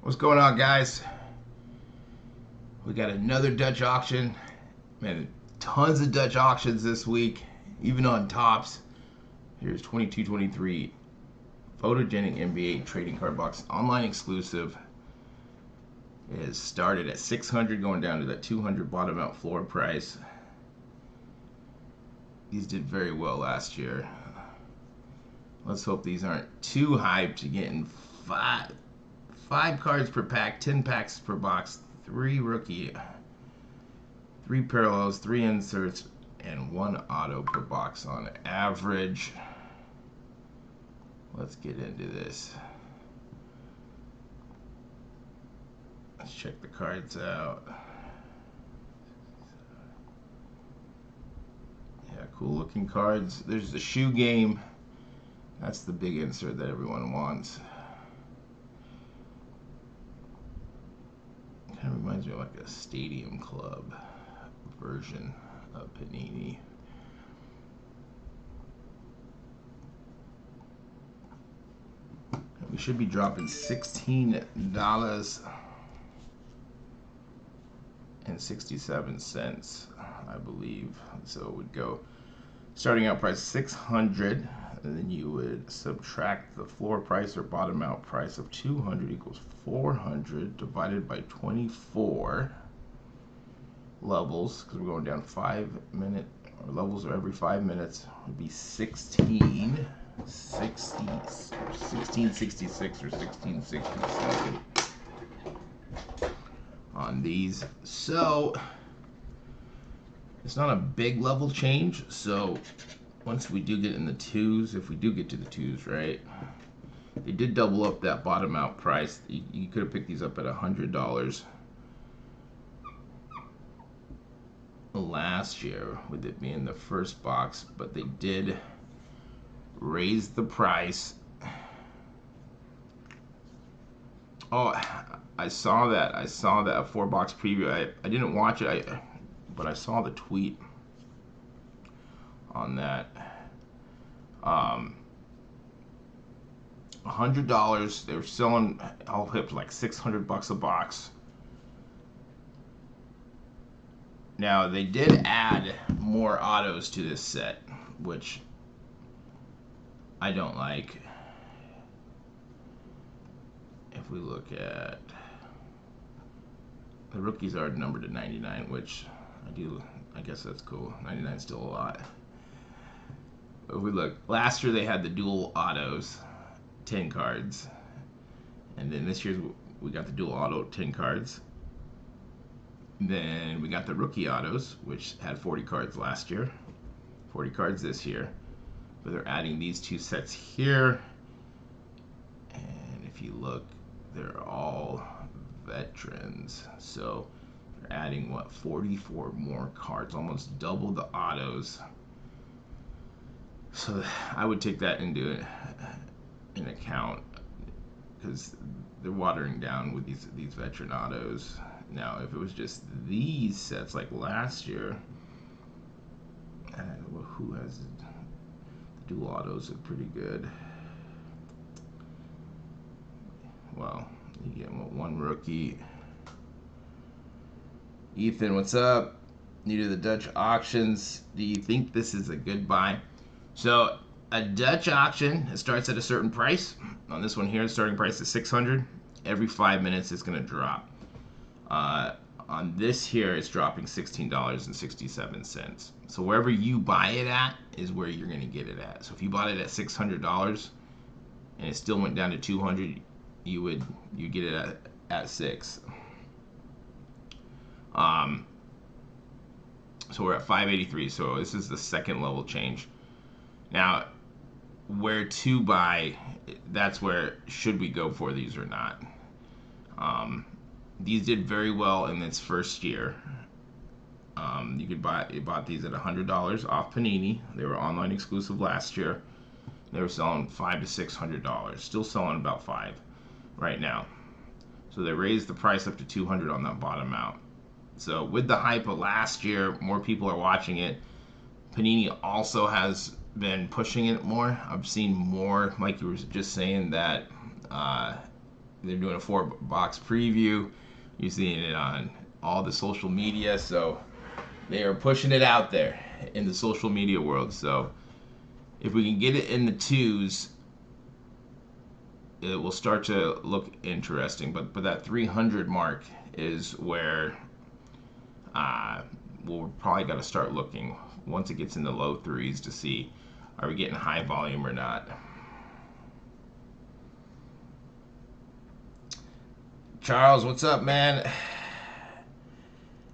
What's going on, guys? We got another Dutch auction. Man, tons of Dutch auctions this week, even on tops. Here's 22-23 Photogenic NBA trading card box, online exclusive. It is started at 600, going down to that 200 bottom out floor price. These did very well last year. Let's hope these aren't too hyped to getting five cards per pack, 10 packs per box, 3 rookie, 3 parallels, 3 inserts, and 1 auto per box on average. Let's get into this. Let's check the cards out. Yeah, cool looking cards. There's the shoe game. That's the big insert that everyone wants. Kind of reminds me of like a Stadium Club version of Panini. We should be dropping $16.67, I believe. So it would go starting out price 600, and then you would subtract the floor price or bottom out price of 200 equals 400 divided by 24 levels, because we're going down 5-minute or levels are every 5 minutes, would be 1666 or 1667 on these. So it's not a big level change. So once we do get in the twos, if we do get to the twos, right, they did double up that bottom out price. You could have picked these up at $100 last year with it being the first box, but they did raise the price. Oh, I saw that 4-box preview. I didn't watch it, but I saw the tweet on that. $100. They were selling all hip like $600 a box. Now they did add more autos to this set, which I don't like. If we look at the rookies are numbered to 99, which I guess that's cool. 99 is still a lot. If we look, last year they had the dual autos, 10 cards, and then this year we got the dual auto 10 cards. Then we got the rookie autos, which had 40 cards last year, 40 cards this year, but they're adding these 2 sets here. And if you look, they're all veterans, so they're adding what, 44 more cards, almost double the autos. So I would take that into an account, because they're watering down with these veteran autos. Now if it was just these sets like last year, who has the dual autos are pretty good. Well, you get 1 rookie. Ethan, what's up? New to the Dutch auctions. Do you think this is a good buy? So a Dutch auction, it starts at a certain price. On this one here, the starting price is 600. Every 5 minutes it's going to drop. On this here, it's dropping $16.67. So wherever you buy it at is where you're going to get it at. So if you bought it at $600 and it still went down to 200, you get it at 6. So we're at 583. So this is the second level change. Now, where to buy, that's where should we go for these or not. These did very well in its first year. You bought these at $100 off Panini. They were online exclusive last year. They were selling $500 to $600. Still selling about $5 right now. So they raised the price up to $200 on that bottom out. So with the hype of last year, more people are watching it. Panini also has been pushing it more. I've seen more, like you were just saying, that they're doing a 4-box preview. You're seeing it on all the social media, so they are pushing it out there in the social media world. So if we can get it in the 2s, it will start to look interesting. But that 300 mark is where we'll probably got to start looking once it gets in the low 3s to see, are we getting high volume or not. Charles, what's up, man?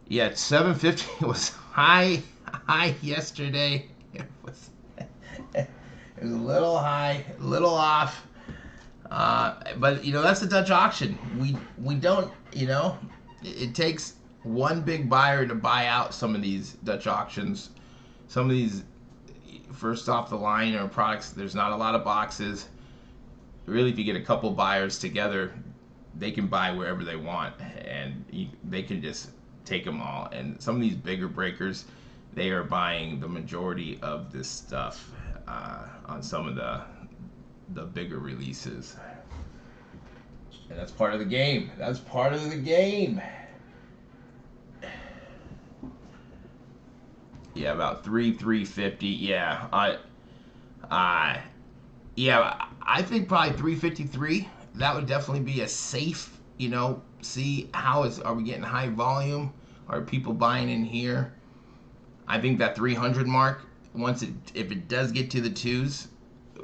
Yeah, 750 was high yesterday. It was a little high, a little off. But that's the Dutch auction. We don't, it takes one big buyer to buy out some of these Dutch auctions. Some of these first off the line are products, there's not a lot of boxes. Really, if you get a couple buyers together, they can buy wherever they want, and they can just take them all. And some of these bigger breakers, they are buying the majority of this stuff on some of the bigger releases. And that's part of the game. That's part of the game. Yeah, about 350. Yeah, I think probably 353. That would definitely be a safe, see are we getting high volume? Are people buying in here? I think that 300 mark, if it does get to the 2s,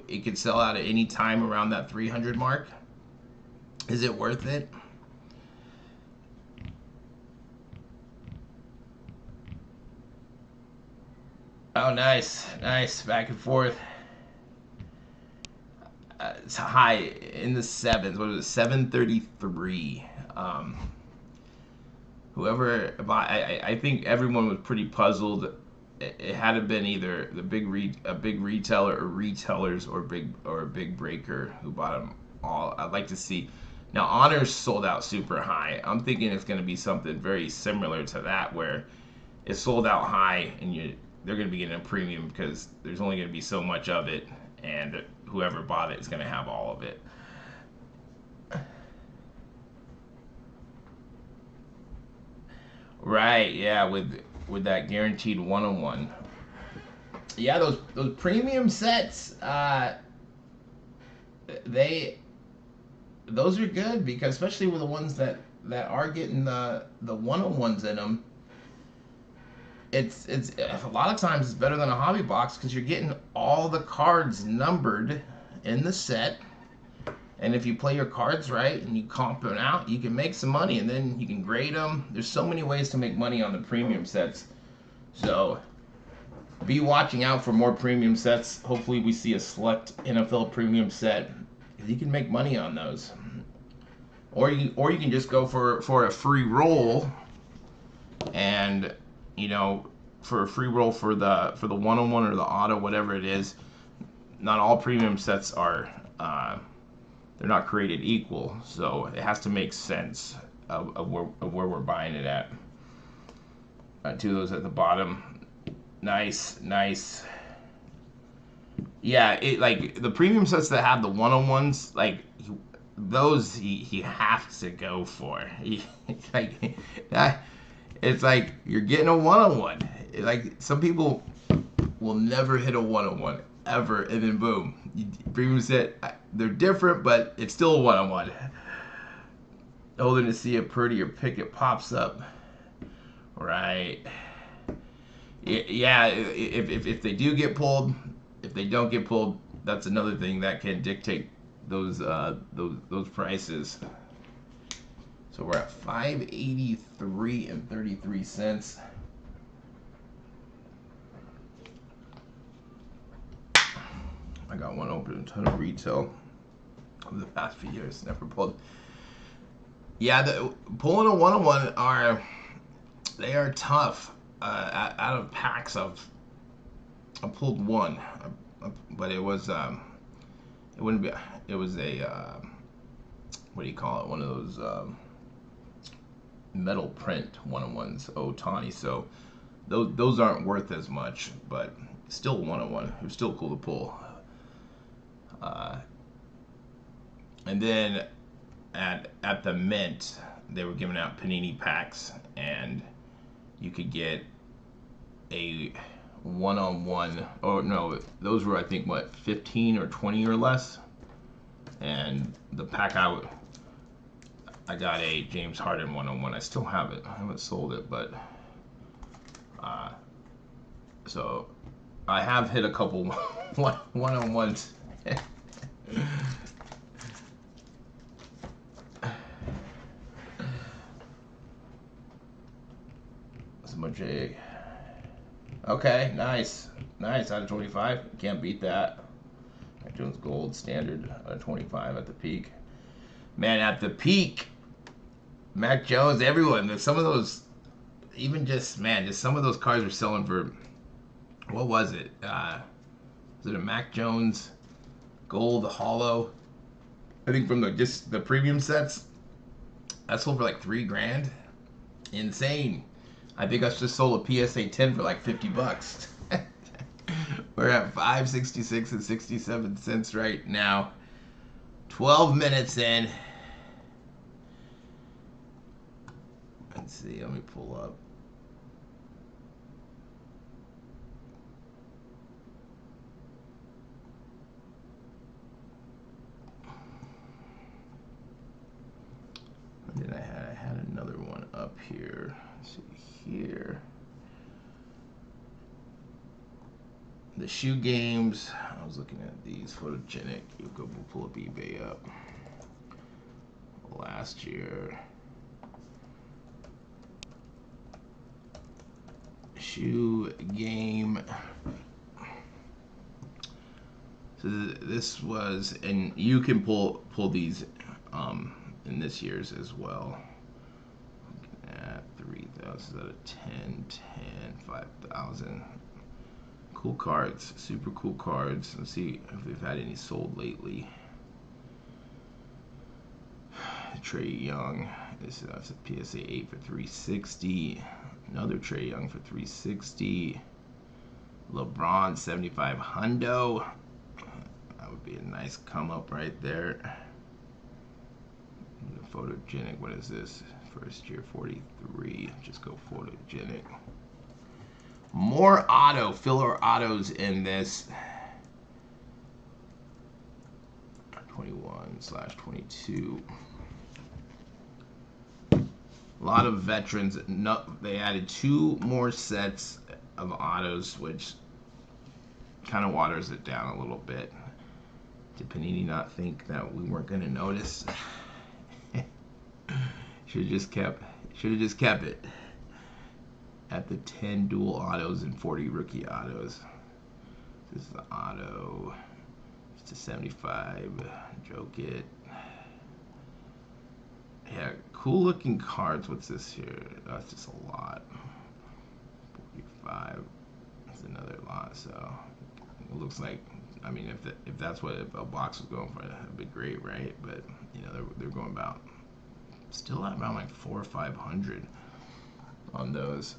it could sell out at any time around that 300 mark. Is it worth it? Oh, nice, back and forth. It's high in the 7s. What was it? 733. Whoever bought, I think everyone was pretty puzzled. It had to have been either a big retailer or retailers or a big breaker who bought them all. I'd like to see. Now, Honors sold out super high. I'm thinking it's going to be something very similar to that, where it's sold out high and they're going to be getting a premium because there's only going to be so much of it, and whoever bought it is going to have all of it. Right, yeah, with that guaranteed 1-on-1. Yeah, those premium sets, those are good, because especially with the ones that are getting the 1-on-1s in them. It's a lot of times it's better than a hobby box because you're getting all the cards numbered in the set, and if you play your cards right and you comp them out, you can make some money, and then you can grade them. There's so many ways to make money on the premium sets, so be watching out for more premium sets. Hopefully we see a select NFL premium set, because you can make money on those, or you can just go for a free roll, and for a free roll for the 1-on-1 or the auto, whatever it is. Not all premium sets are they're not created equal, so it has to make sense of where we're buying it at. Two of those at the bottom. Nice. Yeah, like the premium sets that have the 1-on-1s, like those he has to go for. It's like you're getting a 1-on-1. Like some people will never hit a 1-on-1 ever, and then boom, premium set. They're different, but it's still a 1-on-1. Holding to see a prettier pick, it pops up. Right. Yeah. If they do get pulled, if they don't get pulled, that's another thing that can dictate those prices. So we're at $5.83 and 33 cents. I got one open, a ton of retail over the past few years. Never pulled. Yeah, pulling a 1-on-1 they are tough. Out of packs, I pulled one, but it was it wouldn't be. It was a what do you call it? One of those metal print 1-on-1s, Otani. So those aren't worth as much, but still 1-on-1. It was still cool to pull. And then at the Mint, they were giving out Panini packs, and you could get a one-on-one. Oh no, those were I think what 15 or 20 or less. And the pack I got a James Harden one-on-one. I still have it. I haven't sold it, but so I have hit a couple one-on-ones. Mosaic. Okay, nice. Nice out of 25. Can't beat that. Mac Jones Gold standard out of 25 at the peak. Man, at the peak, Mac Jones, everyone. Some of those, even just some of those cards were selling for, what was it? Was it a Mac Jones Gold Hollow? I think from the premium sets, that sold for like $3,000. Insane. I think I just sold a PSA 10 for like $50. We're at 5.66 and 67 cents right now. 12 minutes in. Let's see, let me pull up. And then I had another one up here. Let's see here. The shoe games. I was looking at these Photogenic. You go pull up eBay up. Last year. Shoe game. So this was, and you can pull these in this year's as well. Looking at 3,000 out of 10, 5,000. Cool cards, super cool cards. Let's see if they've had any sold lately. Trae Young, that's a PSA 8 for 360. Another Trae Young for 360. LeBron 75 hundo. That would be a nice come up right there. Photogenic, what is this? First year 43. Just go Photogenic. More filler autos in this. 21/22. A lot of veterans. No, they added 2 more sets of autos, which kind of waters it down a little bit. Did Panini not think that we weren't going to notice? Should have just kept it at the 10 dual autos and 40 rookie autos. This is the auto. It's a 75. Joke it. Yeah, cool looking cards. What's this here? That's just a lot. 45. That's another lot. So it looks like, I mean, if that's what a box was going for, that'd be great, right? But you know, they're going about still at around like 400 or 500 on those.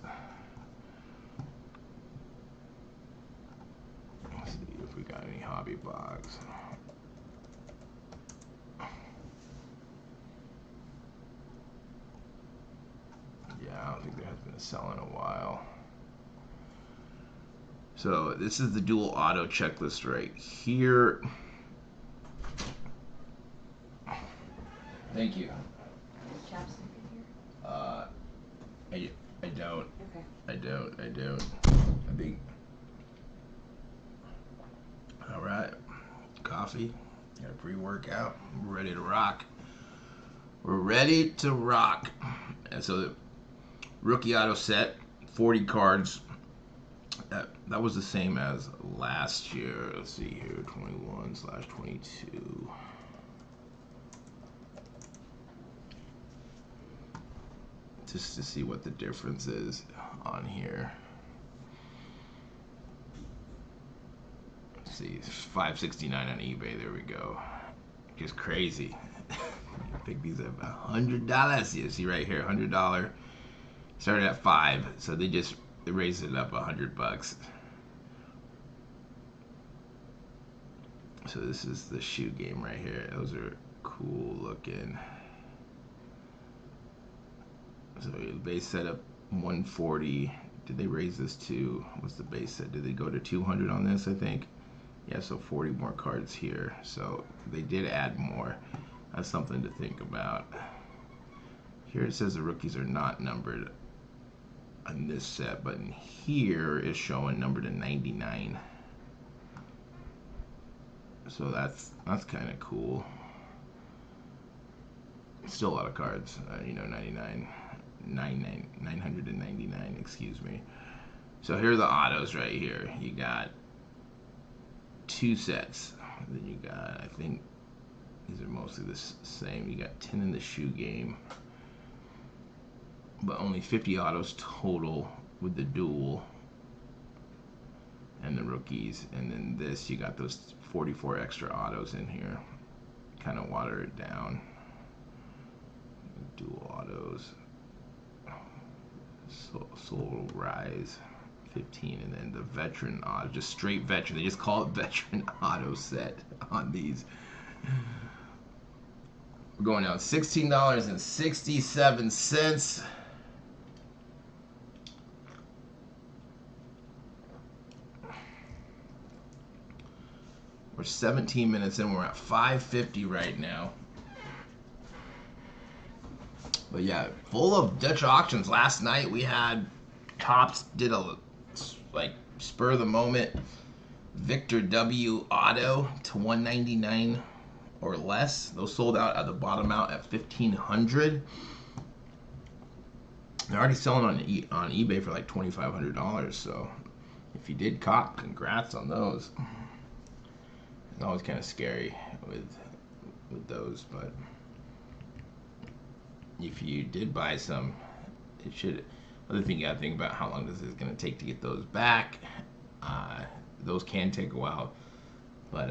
Let's see if we got any hobby box. Yeah, I don't think there has been a sell in a while. So this is the dual auto checklist right here. Thank you. Chapstick in here? I don't. Okay. I don't. I think. All right. Coffee. Got a pre-workout. We're ready to rock. We're ready to rock. And so the rookie auto set, 40 cards. That was the same as last year. Let's see here, 21/22. Just to see what the difference is on here. Let's see, $5.69 on eBay. There we go. Just crazy. Pick these up $100. You see right here, $100. Started at $5, so they raised it up $100. So this is the shoe game right here. Those are cool looking. So the base set up 140. Did they raise this to, what's the base set? Did they go to 200 on this, I think? Yeah, so 40 more cards here. So they did add more. That's something to think about. Here it says the rookies are not numbered on this set, but in here is showing numbered to 99. So that's kind of cool. Still a lot of cards, you know, 999, excuse me. So here are the autos right here. You got 2 sets. Then you got, I think these are mostly the same. You got 10 in the shoe game, but only 50 autos total with the dual and the rookies. And then this, you got those 44 extra autos in here. Kind of water it down. Dual autos. Soul Rise 15, and then the veteran auto, just straight veteran. They just call it veteran auto set on these. We're going down $16.67. We're 17 minutes in. We're at 550 right now. But yeah, full of Dutch auctions. Last night we had Topps did a like spur of the moment Victor W auto to 199 or less. Those sold out at the bottom out at 1,500. They're already selling on eBay for like $2,500. So if you did cop, congrats on those. It's always kind of scary with those, but if you did buy some, it should. Other thing you gotta think about, how long this is gonna take to get those back. Those can take a while, but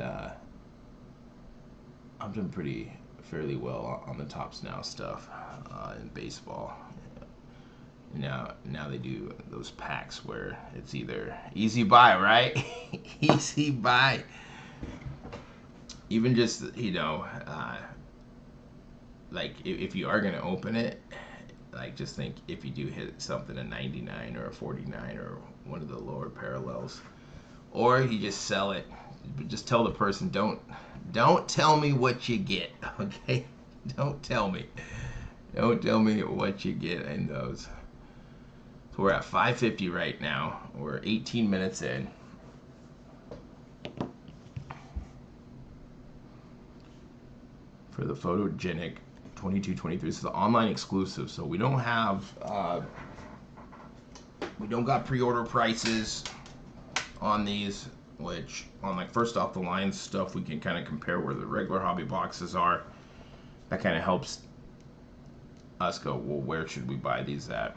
I'm doing fairly well on the Topps Now stuff in baseball. Now they do those packs where it's either easy buy, right? Easy buy. Even just, you know, like if you are gonna open it, like just think if you do hit something a 99 or a 49 or one of the lower parallels, or you just sell it. Just tell the person, don't tell me what you get, okay? Don't tell me what you get in those. So we're at 550 right now. We're 18 minutes in. For the Photogenic 22-23. This is an online exclusive, so we don't got pre-order prices on these, which on like first off the line stuff we can kind of compare where the regular hobby boxes are. That kind of helps us go, well, where should we buy these at?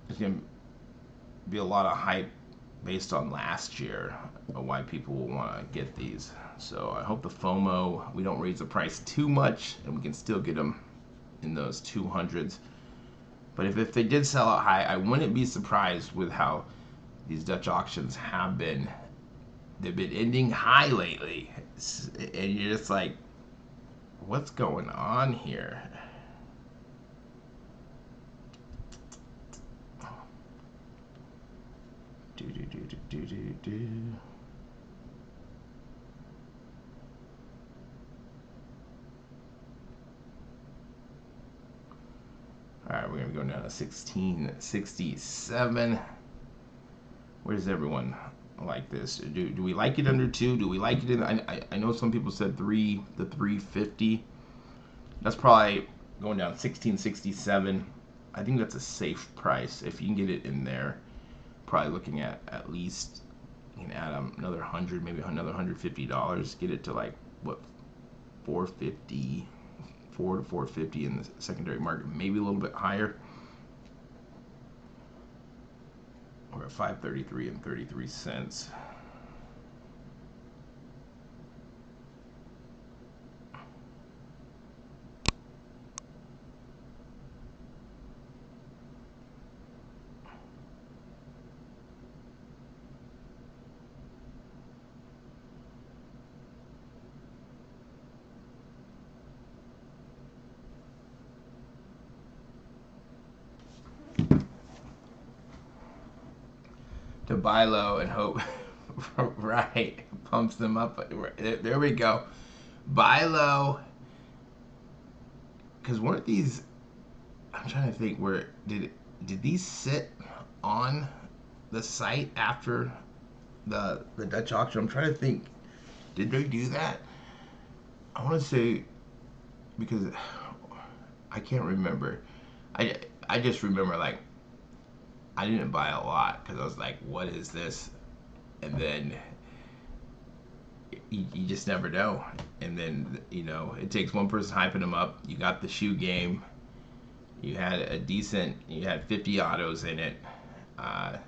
There's gonna be a lot of hype based on last year of why people will want to get these. So I hope the FOMO, we don't raise the price too much and we can still get them in those 200s. But if they did sell out high, I wouldn't be surprised with how these Dutch auctions have been. They've been ending high lately. And you're just like, what's going on here? Alright, we're going to go down to 1667. Where does everyone like this? Do we like it under 2? Do we like it in... I know some people said 3, the 350. That's probably going down 1667. I think that's a safe price. If you can get it in there, probably looking at least, you can add another 100, maybe another $150. Get it to like, what, 450... 4 to 450 in the secondary market, maybe a little bit higher. We're at 533 and 33 cents. to buy low and hope. Right, pumps them up. There we go. Buy low, because weren't these? I'm trying to think. Where did these sit on the site after the Dutch auction? I'm trying to think. Did they do that? I want to say, because I can't remember. I just remember, like, I didn't buy a lot because I was like, what is this? And then you just never know. And then, it takes one person hyping them up. You got the shoe game. You had you had 50 autos in it. And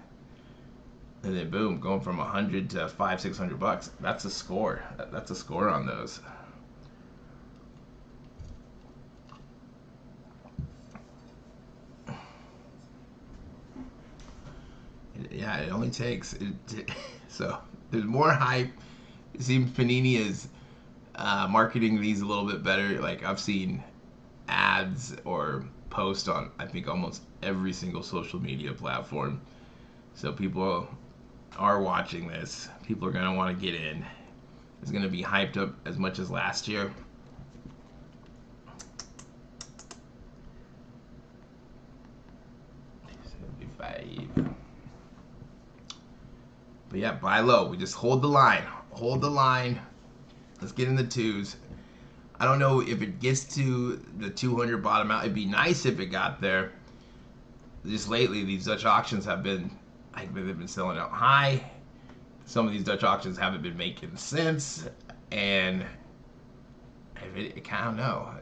then boom, going from 100 to $500-600. That's a score. That's a score on those. Yeah, it only takes so there's more hype. It seems Panini is marketing these a little bit better. Like, I've seen ads or posts on, I think, almost every single social media platform. So people are watching this. People are going to want to get in. It's going to be hyped up as much as last year. But yeah, buy low. We just hold the line. Hold the line. Let's get in the twos. I don't know if it gets to the 200 bottom out. It'd be nice if it got there. Just lately, these Dutch auctions have been, they've been selling out high. Some of these Dutch auctions haven't been making sense. And I don't know.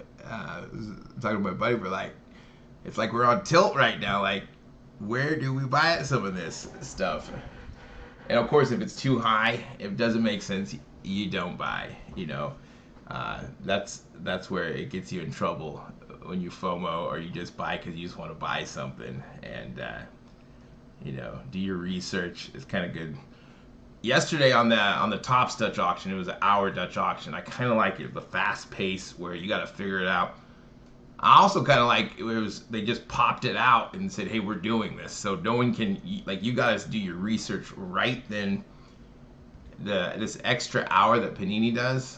Talking to my buddy, we're like, it's like we're on tilt right now. Like, where do we buy some of this stuff? And of course, if it's too high, if it doesn't make sense, you don't buy. That's where it gets you in trouble, when you FOMO, or you just buy because you just want to buy something. And do your research. It's kind of good. Yesterday on the Topps Dutch auction, it was an hour Dutch auction. I kind of like it, the fast pace where you got to figure it out. I also kind of like they just popped it out and said, hey, we're doing this. So no one can, like, you guys do your research right then. This extra hour that Panini does,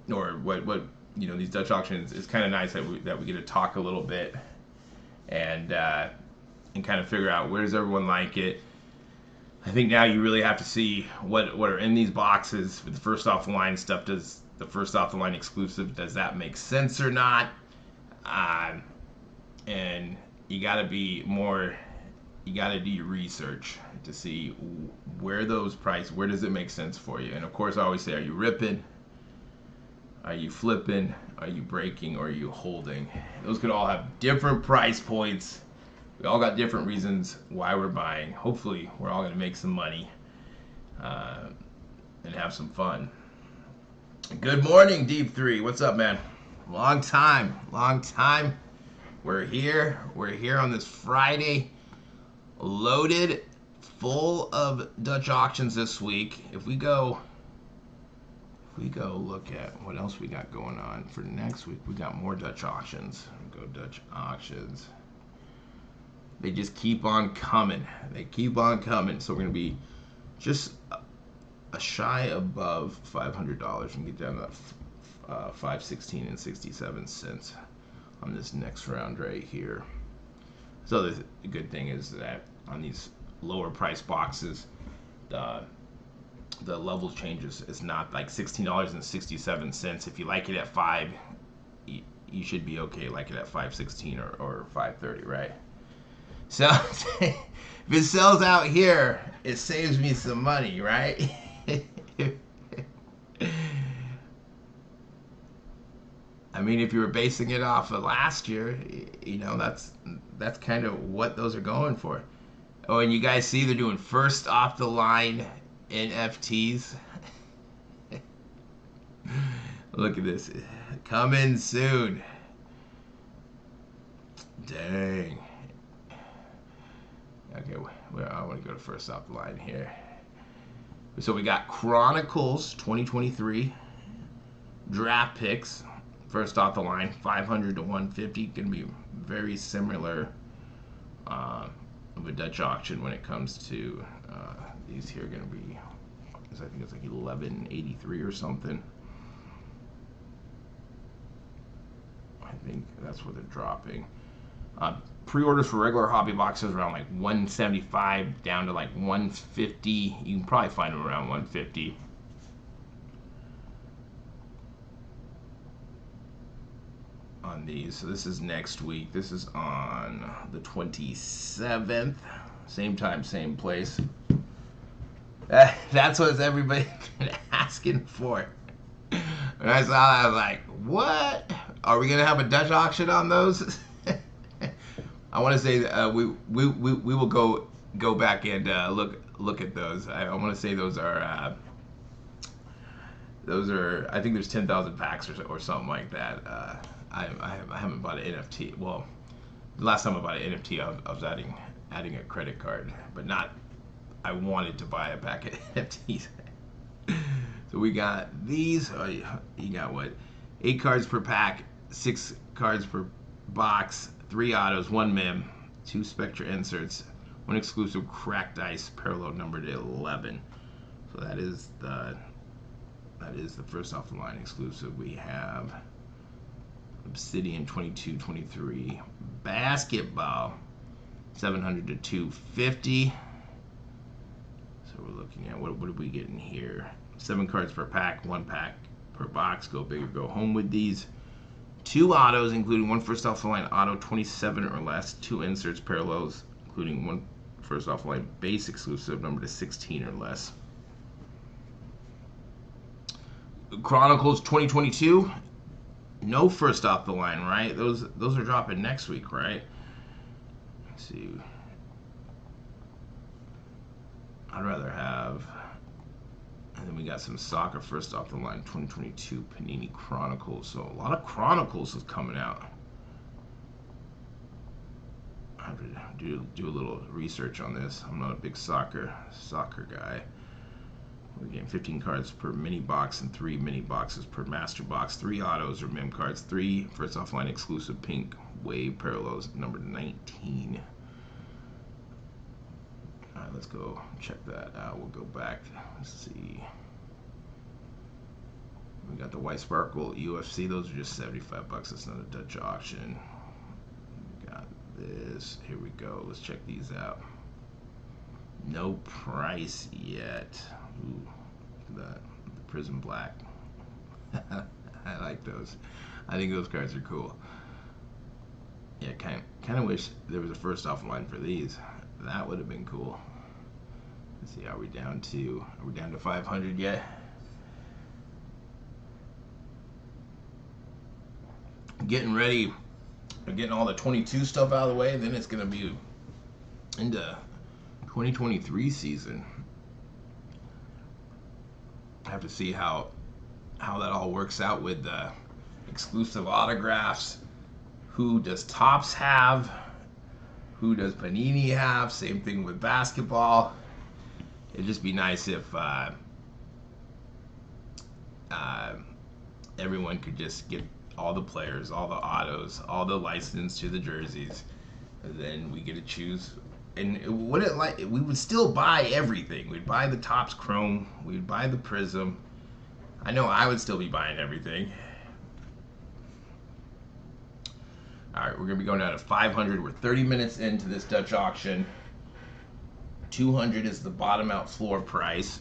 or what these Dutch auctions, is kind of nice that we get to talk a little bit and kind of figure out, where does everyone like it. I think now you really have to see what are in these boxes for the first off the line stuff. Does the first off the line exclusive, does that make sense or not? And you got to be more, you got to do your research to see where those price, where does it make sense for you. And of course, I always say, are you ripping? Are you flipping? Are you breaking? Or are you holding? Those could all have different price points. We all got different reasons why we're buying. Hopefully, we're all going to make some money and have some fun. Good morning, Deep 3. What's up, man? Long time. We're here on this Friday, loaded, full of Dutch auctions this week. If we go look at what else we got going on for next week, we got more Dutch auctions. Go Dutch auctions. They just keep on coming. So we're going to be just a shy above $500. We can get down to $516.67 on this next round right here. So the good thing is that on these lower price boxes, the level changes. It's not like $16.67. If you like it at $5, you should be okay. Like it at $5.16 or $5.30, right? So if it sells out here, it saves me some money, right? I mean, if you were basing it off of last year, that's kind of what those are going for. Oh, and you guys see they're doing first off the line NFTs. Look at this. Coming soon. Dang. Okay, I want to go to first off the line here. So we got Chronicles 2023 draft picks. First off the line, 500 to 150. Going to be very similar of a Dutch auction when it comes to these here are going to be, I think it's like 1183 or something. I think that's what they're dropping. Pre-orders for regular hobby boxes around like 175 down to like 150. You can probably find them around 150. On these. So this is next week. This is on the 27th. Same time, same place. That's what everybody's been asking for. When I saw that, I was like, what? Are we going to have a Dutch auction on those? I want to say we will go back and look at those. I want to say those are I think there's 10,000 packs or something like that. I haven't bought an NFT. Well, the last time I bought an NFT, I was adding a credit card, but not. I wanted to buy a pack of NFTs. So we got these. Oh, you got what? 8 cards per pack, 6 cards per box, 3 autos, 1 mem, 2 Spectra inserts, 1 exclusive cracked ice parallel numbered to 11. So that is the first off the line exclusive. We have Obsidian 22-23 basketball 700 to 250. So we're looking at what did we get in here? 7 cards per pack, 1 pack per box. Go big or go home with these. 2 autos, including 1 first off the line auto 27 or less. 2 inserts parallels, including 1 first off the line base exclusive number to 16 or less. Chronicles 2022. No first off the line, right? Those are dropping next week, right? Let's see. I'd rather have, and then we got some soccer first off the line 2022 Panini Chronicles. So a lot of Chronicles is coming out. I have to do a little research on this. I'm not a big soccer guy. We're getting 15 cards per mini box and 3 mini boxes per master box. 3 autos or mem cards. 3 first offline exclusive pink wave parallels number 19. All right, let's go check that out. We'll go back. Let's see. We got the white sparkle UFC. Those are just 75 bucks. That's not a Dutch auction. We got this. Here we go. Let's check these out. No price yet. Ooh, look at that. The Prism Black. I like those. I think those cards are cool. Yeah, kind of wish there was a first offline for these. That would have been cool. Let's see, are we down to 500 yet? Getting ready, getting all the 22 stuff out of the way, then it's gonna be into 2023 season. I have to see how that all works out with the exclusive autographs. Who does Topps have? Who does Panini have? Same thing with basketball. It'd just be nice if everyone could just get all the players, all the autos, all the license to the jerseys, and then we get to choose. And we would still buy everything. We'd buy the Topps Chrome. We'd buy the Prism. I know I would still be buying everything. All right, we're going to be going down to 500. We're 30 minutes into this Dutch auction. 200 is the bottom out floor price.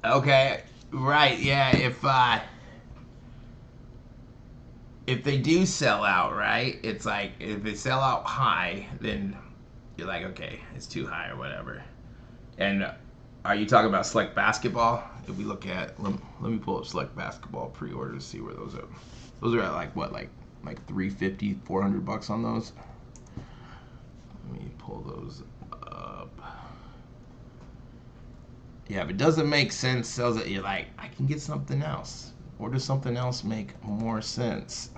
Okay, right, yeah, if they do sell out, right, it's like, if they sell out high, then you're like, okay, it's too high or whatever. And are you talking about select basketball? If we look at, let me pull up select basketball pre-orders, see where those are. Those are at like, what, like 350, 400 bucks on those? Let me pull those up. Yeah, if it doesn't make sense, sells it. You're like, I can get something else. Or does something else make more sense?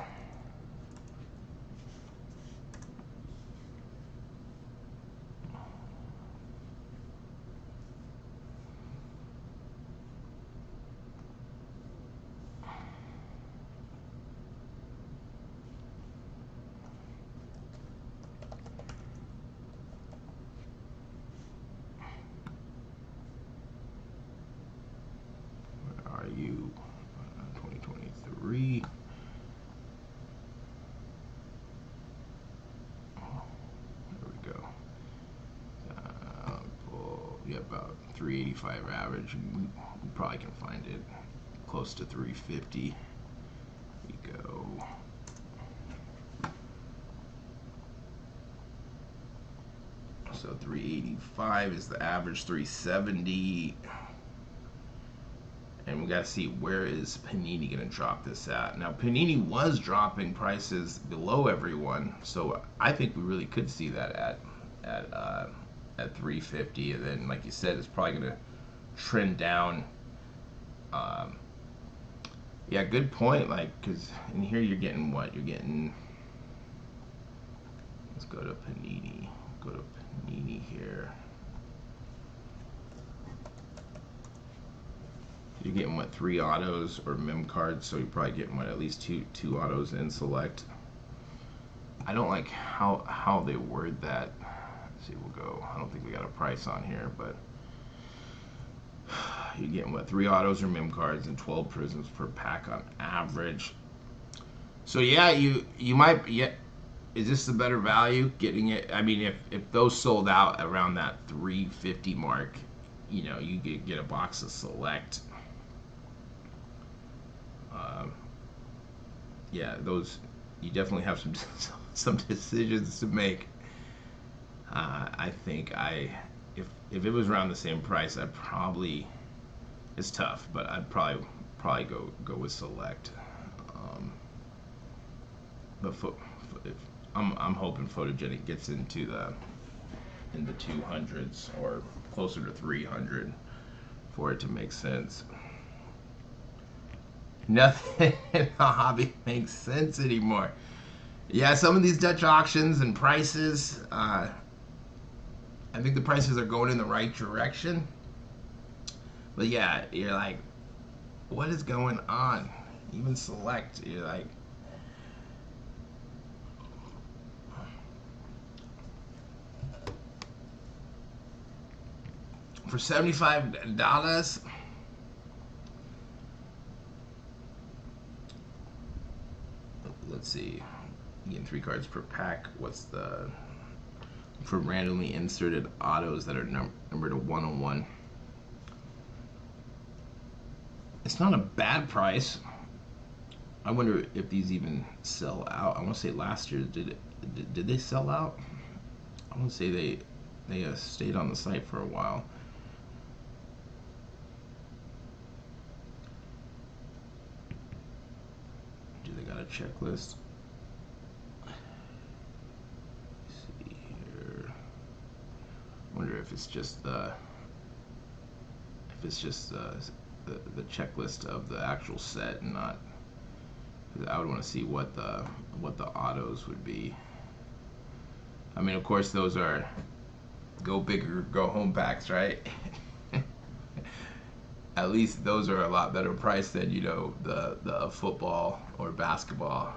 Where are you? 2023. There we go. Yeah, about 385 average. We probably can find it close to 350. We go. So 385 is the average, 370. And we got to see, where is Panini going to drop this at? Now, Panini was dropping prices below everyone, so I think we really could see that at 350. And then, like you said, it's probably going to trend down. Yeah, good point. Like, because in here you're getting what? You're getting. Let's go to Panini. Go to Panini here. You're getting what, 3 autos or mem cards, so you're probably getting what, at least two autos in select. I don't like how they word that. Let's see, we'll go. I don't think we got a price on here, but you're getting what, 3 autos or mem cards and 12 prisms per pack on average. So yeah, you might, yeah. Is this the better value? Getting it? I mean, if those sold out around that 350 mark, you know, you could get a box of select. Yeah, those, you definitely have some decisions to make. I think if it was around the same price, I'd probably, it's tough, but I'd probably go with select. But I'm hoping Photogenic gets into the 200s or closer to 300 for it to make sense. Nothing in the hobby makes sense anymore. Yeah, some of these Dutch auctions and prices, I think the prices are going in the right direction. But yeah, you're like, what is going on? Even select, you're like, for $75. Let's see, you get 3 cards per pack. What's the, for randomly inserted autos that are numbered to 101? It's not a bad price. I wonder if these even sell out. I want to say last year, did they sell out? I want to say they stayed on the site for a while. Do they got a checklist? Let's see here. I wonder if it's just the checklist of the actual set and not. I would want to see what the autos would be. I mean, of course, those are go big or go home packs, right? At least those are a lot better priced than, you know, the football or basketball.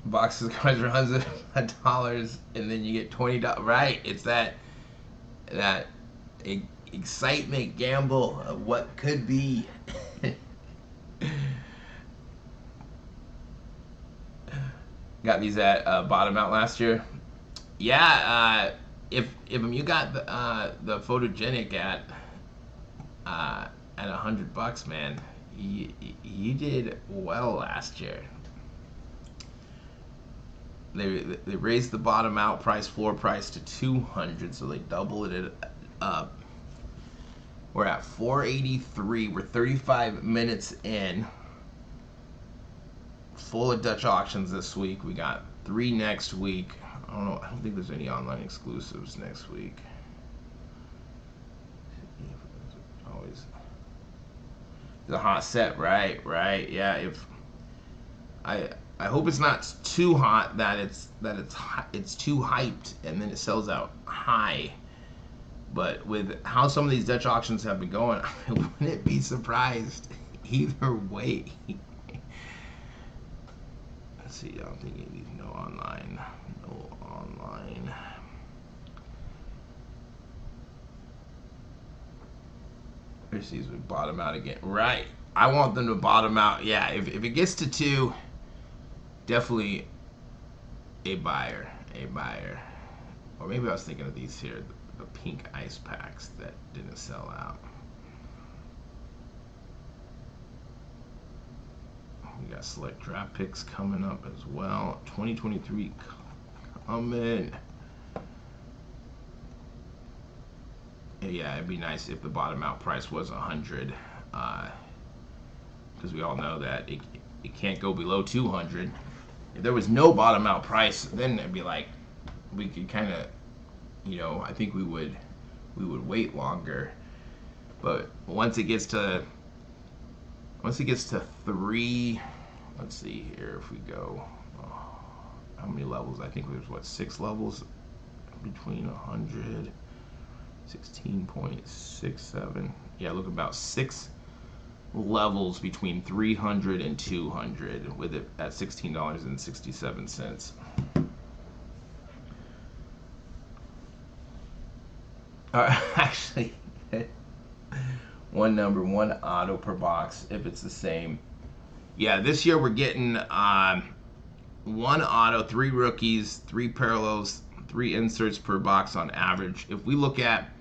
Boxes cards are $100, and then you get $20. Right? It's that excitement gamble of what could be. Got these at bottom out last year. Yeah, if you got the Photogenic at $100, man, you did well last year. They raised the bottom out price, floor price to 200, so they doubled it up. We're at 483. We're 35 minutes in. Full of Dutch auctions this week. We got 3 next week. I don't know. I don't think there's any online exclusives next week. Always the hot set, right? Yeah. If I hope it's not too hot that it's too hyped and then it sells out high. But with how some of these Dutch auctions have been going, I wouldn't be surprised either way. Let's see. I don't think you need no online. Let's see if we bottom out again. Right. I want them to bottom out. Yeah. If it gets to 2, definitely a buyer. Or maybe I was thinking of these here, the pink ice packs that didn't sell out. We got select draft picks coming up as well. 2023 coming. Yeah, it'd be nice if the bottom out price was 100, because we all know that it can't go below 200. If there was no bottom out price, then it'd be like we could kind of, I think we would wait longer. But once it gets to 3, let's see here if we go. How many levels? I think there's 6 levels between 100. 16.67. Yeah, look, about 6 levels between 300 and 200 with it at $16.67. Actually, one number, one auto per box if it's the same. Yeah, this year we're getting 1 auto, 3 rookies, 3 parallels, 3 inserts per box on average. If we look at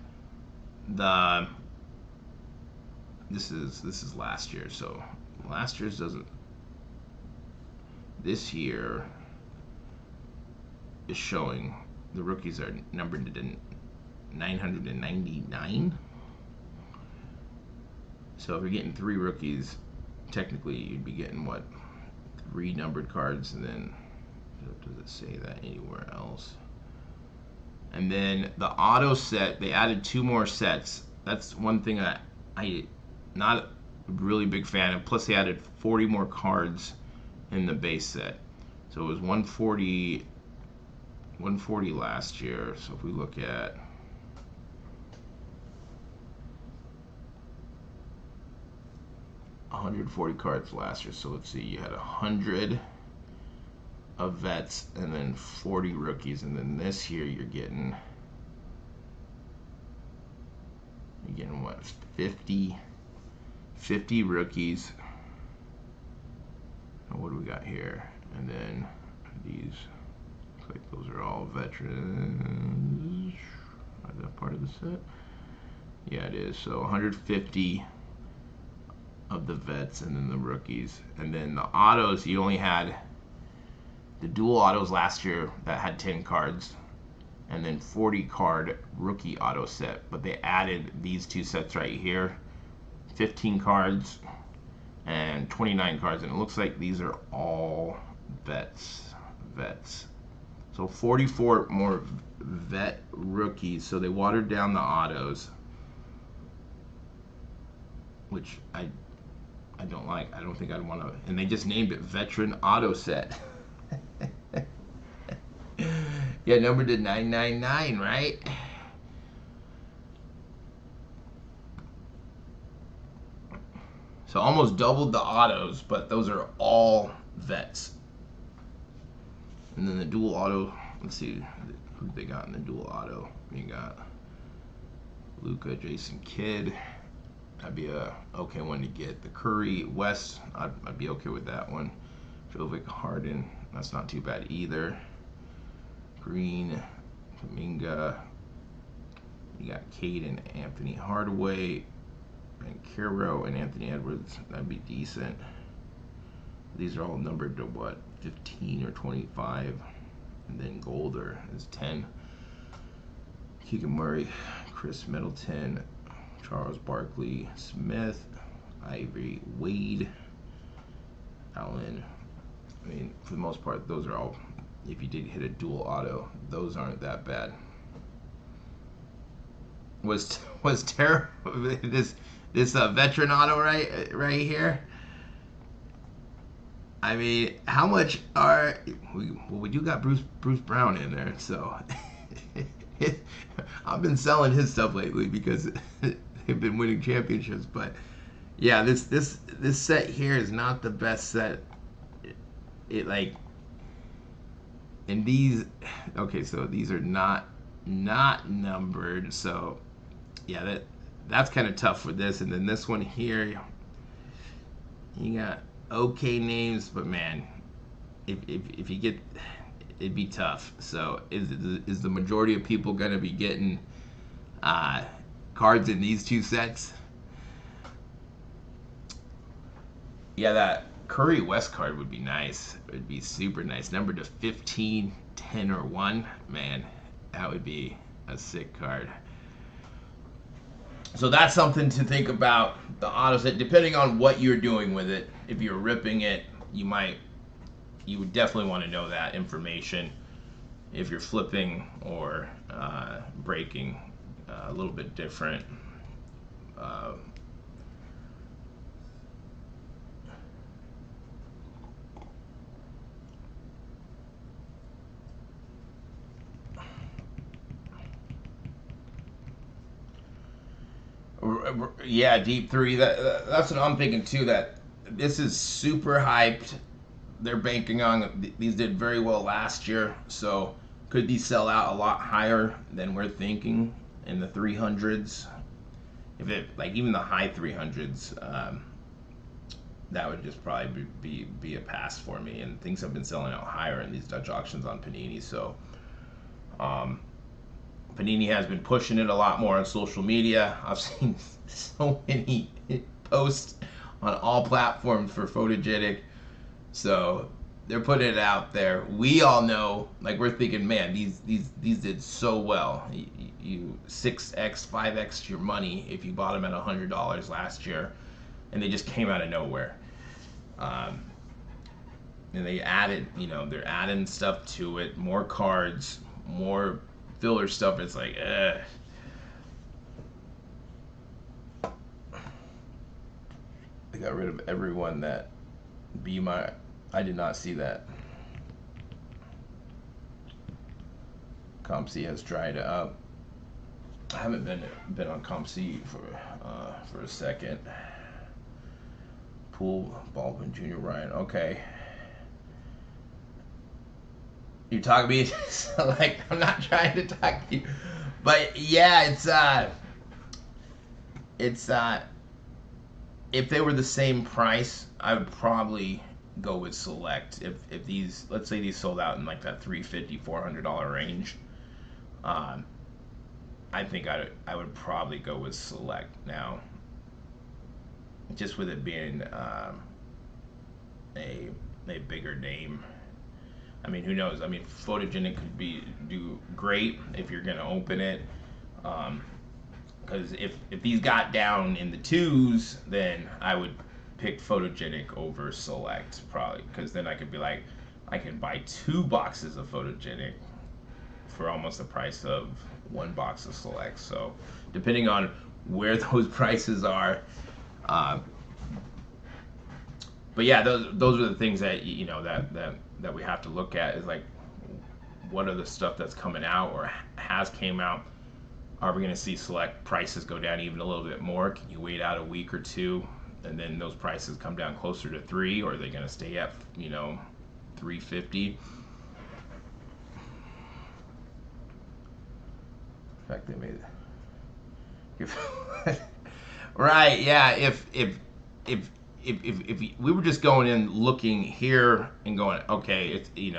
this is last year, so last year's doesn't. This year is showing the rookies are numbered in 999. So if you're getting 3 rookies, technically you'd be getting 3 numbered cards, and then does it say that anywhere else? And then the auto set, they added 2 more sets. That's one thing that I not a really big fan of. Plus they added 40 more cards in the base set. So it was 140 last year. So if we look at $140 cards last year. So let's see, you had 100 of vets and then 40 rookies, and then this year you're getting what, 50 rookies. And what do we got here? And then these, looks like those are all veterans. Is that part of the set? Yeah, it is. So 150 of the vets and then the rookies. And then the autos, you only had the dual autos last year that had 10 cards, and then 40 card rookie auto set. But they added these 2 sets right here, 15 cards and 29 cards, and it looks like these are all vets. So 44 more vet rookies. So they watered down the autos, which I don't like. I don't think I'd want to. And they just named it Veteran Auto Set. Yeah, numbered to 999, right? So almost doubled the autos, but those are all vets. And then the dual auto, let's see who they got in the dual auto. You got Luka, Jason Kidd. That'd be a okay one to get. The Curry, West, I'd be okay with that one. Jovic, Harden, that's not too bad either. Green, Kuminga. You got Cade and Anthony Hardaway, and Caro and Anthony Edwards. That'd be decent. These are all numbered to what, 15 or 25, and then Golder is 10. Keegan Murray, Chris Middleton, Charles Barkley, Smith, Ivory, Wade, Allen. I mean, for the most part, those are all if you did hit a dual auto, those aren't that bad. Was terrible. This veteran auto right here. I mean, how much are we do got Bruce Brown in there, so I've been selling his stuff lately because they've been winning championships. But yeah, this set here is not the best set. It like, and these, okay, so these are not numbered, so yeah, that's kind of tough for this. And then this one here, you got okay names, but man, if you get, it'd be tough. So is the majority of people gonna be getting cards in these two sets? Yeah, that Curry West card would be nice. It would be super nice. Number to 15, 10, or 1. Man, that would be a sick card. So that's something to think about, the auto set, depending on what you're doing with it. If you're ripping it, you would definitely want to know that information. If you're flipping or breaking, a little bit different. Yeah, deep three. That's what I'm thinking too. That this is super hyped. They're banking on these did very well last year, so could these sell out a lot higher than we're thinking in the 300s? If it like even the high 300s, that would just probably be a pass for me. And things have been selling out higher in these Dutch auctions on Panini, so. Panini has been pushing it a lot more on social media. I've seen so many posts on all platforms for Photogenic. So they're putting it out there. We all know, like we're thinking, man, these did so well. You 6x, 5x your money if you bought them at $100 last year, and they just came out of nowhere. And they added, they're adding stuff to it, more cards, more filler stuff. It's like, they got rid of everyone that I did not see that. ComC has dried up. I haven't been on ComC for a second. Poole, Baldwin, Junior, Ryan. Okay. You talk to me like I'm not trying to talk to you, but yeah, it's if they were the same price, I would probably go with Select. If these, let's say these sold out in like that $350, $400 range, I think I would probably go with Select now, just with it being a bigger name. I mean, who knows? I mean, Photogenic could do great if you're gonna open it, because if these got down in the 2s, then I would pick Photogenic over Select probably, because then I could be like, I can buy 2 boxes of Photogenic for almost the price of 1 box of Select. So depending on where those prices are, but yeah, those are the things that that we have to look at, is like, what are the stuff that's coming out or has came out? Are we going to see Select prices go down even a little bit more? Can you wait out a week or 2 and then those prices come down closer to 3, or are they going to stay at $350? In fact, they made it. Right? Yeah. If we were just going in looking here and going, okay, it's it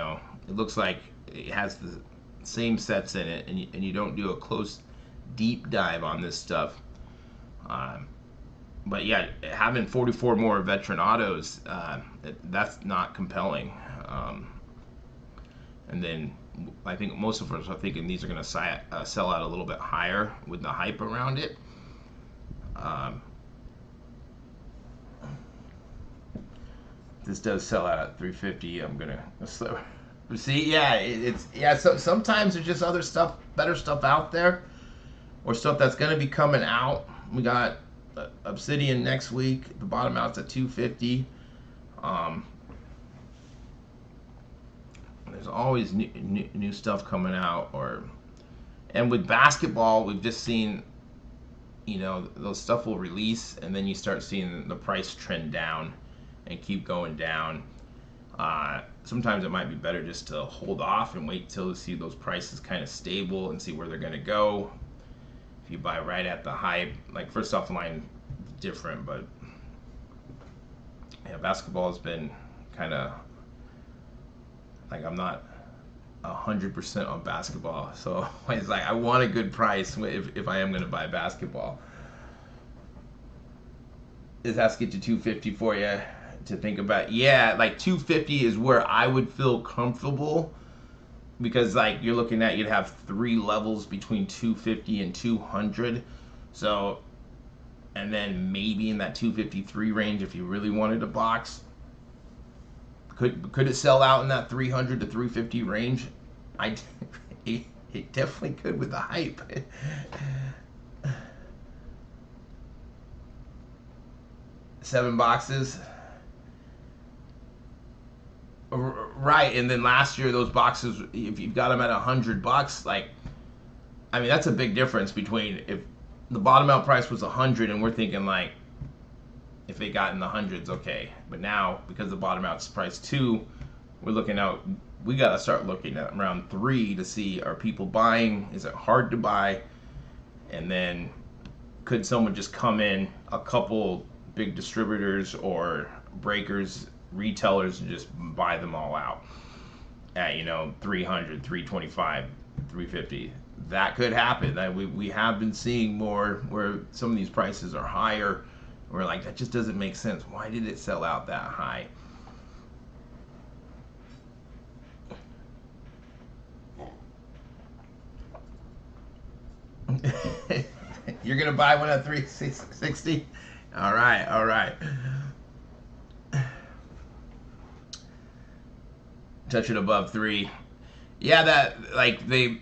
looks like it has the same sets in it, and you don't do a close deep dive on this stuff. But yeah, having 44 more veteran autos, that's not compelling. And then I think most of us are thinking these are going to sell out a little bit higher with the hype around it. This does sell out at $350. I'm gonna See, yeah, it's yeah. So sometimes there's just other stuff, better stuff out there, or stuff that's gonna be coming out. We got Obsidian next week. The bottom out's at 250. Um, there's always new stuff coming out, and with basketball, we've just seen, those stuff will release, and then you start seeing the price trend down and keep going down. Sometimes it might be better just to hold off and wait till to see those prices kind of stable and see where they're going to go. If you buy right at the hype, like first off the line, different, but yeah, basketball has been kind of like I'm not 100% on basketball, so it's like I want a good price if I am going to buy basketball. This has to get to 250 for you to think about. Yeah, like 250 is where I would feel comfortable, because like you're looking at, you'd have 3 levels between 250 and 200. So, and then maybe in that 253 range if you really wanted a box. Could it sell out in that 300 to 350 range? It definitely could with the hype. 7 boxes. Right, and then last year those boxes, if you've got them at $100, like, I mean, that's a big difference between if the bottom out price was 100 and we're thinking like, if they got in the hundreds, okay. But now, because the bottom out's price 2, we're looking out, we got to start looking at around 3 to see, are people buying? Is it hard to buy? And then could someone just come in, a couple big distributors or breakers, retailers, and just buy them all out at 300, 325, 350? That could happen. That we have been seeing more where some of these prices are higher. We're like, that just doesn't make sense. Why did it sell out that high? You're gonna buy one at 360? All right, all right. Touch it above 3. Yeah, that like they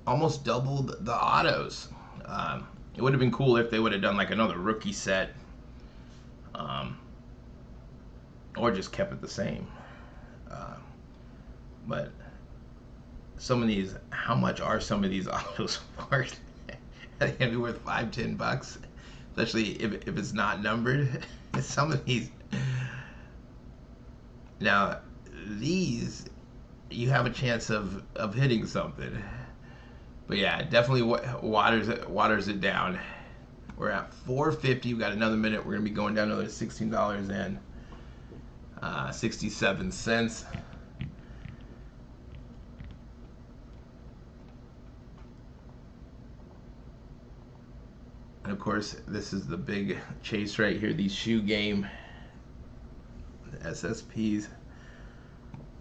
almost doubled the autos. It would have been cool if they would have done like another rookie set, or just kept it the same. But some of these, how much are some of these autos worth? Are they gonna be worth $5-10? Especially if it's not numbered. Some of these. Now, these, you have a chance of hitting something. But yeah, definitely waters it down. We're at 450. We've got another minute. We're gonna be going down another $16 and 67 cents. And of course, this is the big chase right here. These shoe game, the SSPs.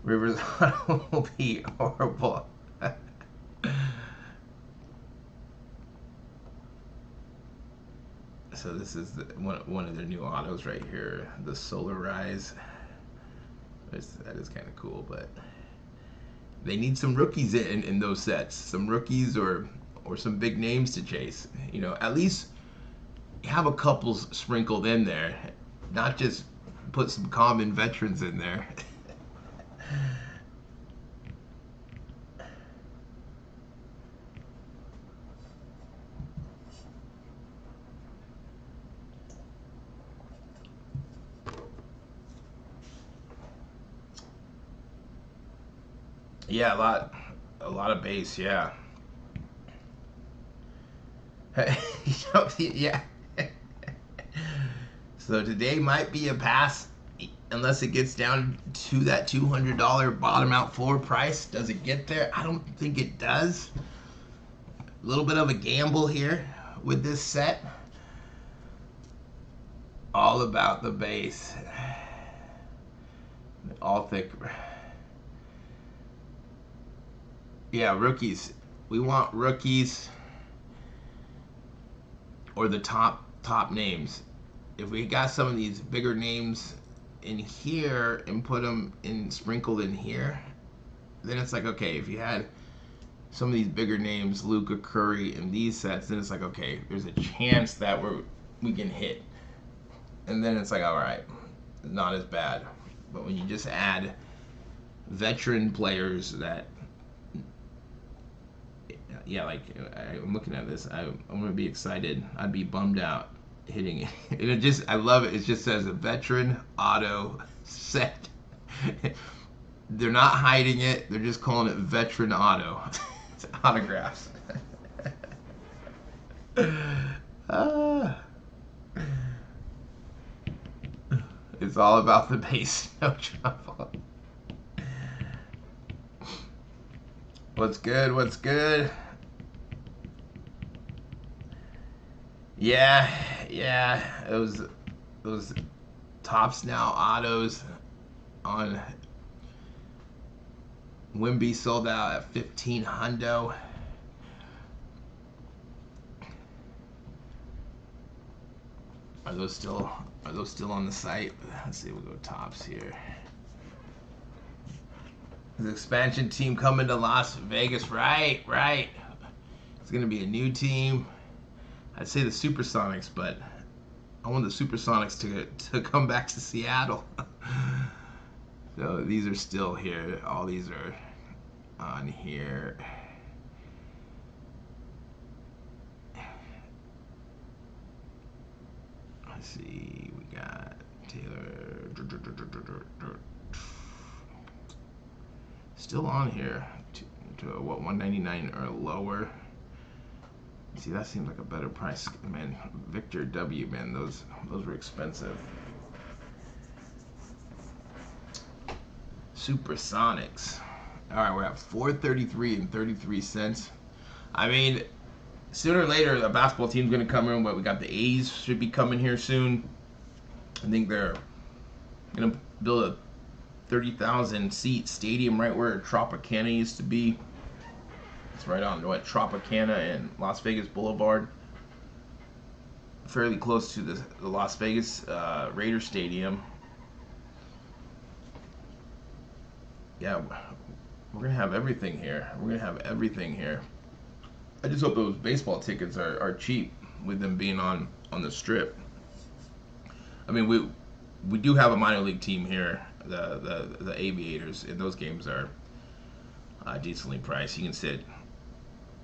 Rivers will be horrible. So this is one of their new autos right here, the Solar Rise. That is kind of cool, but they need some rookies in those sets. Some rookies or some big names to chase. At least have a couple sprinkled in there, not just put some common veterans in there. Yeah, a lot of base, yeah. Yeah. So today might be a pass unless it gets down to that $200 bottom out floor price. Does it get there? I don't think it does. A little bit of a gamble here with this set. All about the base. All thick. Yeah, rookies. We want rookies or the top names. If we got some of these bigger names in here and put them in sprinkled in here, then it's like, okay, if you had some of these bigger names, Luka, Curry, in these sets, then it's like, okay, there's a chance that we can hit. And then it's like, all right, not as bad. But when you just add veteran players that, yeah, like I'm looking at this, I'm gonna be excited. I'd be bummed out hitting it. And it just, I love it. It just says a veteran auto set. They're not hiding it. They're just calling it veteran auto. It's autographs. It's all about the base, no trouble. What's good? What's good? Yeah, those Tops Now autos on Wimby sold out at 15 hundo. Are those still on the site? Let's see, we'll go Tops here. The expansion team coming to Las Vegas, right? It's gonna be a new team. I'd say the Supersonics, but I want the Supersonics to come back to Seattle. So these are still here. All these are on here. Let's see. We got Taylor. Still on here to what, 199 or lower. See, that seems like a better price, man. Victor W, man, those were expensive. Supersonics. All right, we're at $4.33 and 33 cents. I mean, sooner or later, a basketball team's gonna come in. But we got the A's should be coming here soon. I think they're gonna build a 30,000 seat stadium right where Tropicana used to be. It's right on what, Tropicana and Las Vegas Boulevard. Fairly close to the Las Vegas Raider Stadium. Yeah, we're gonna have everything here. I just hope those baseball tickets are cheap with them being on the strip. I mean, we do have a minor league team here, the Aviators, and those games are decently priced. You can sit,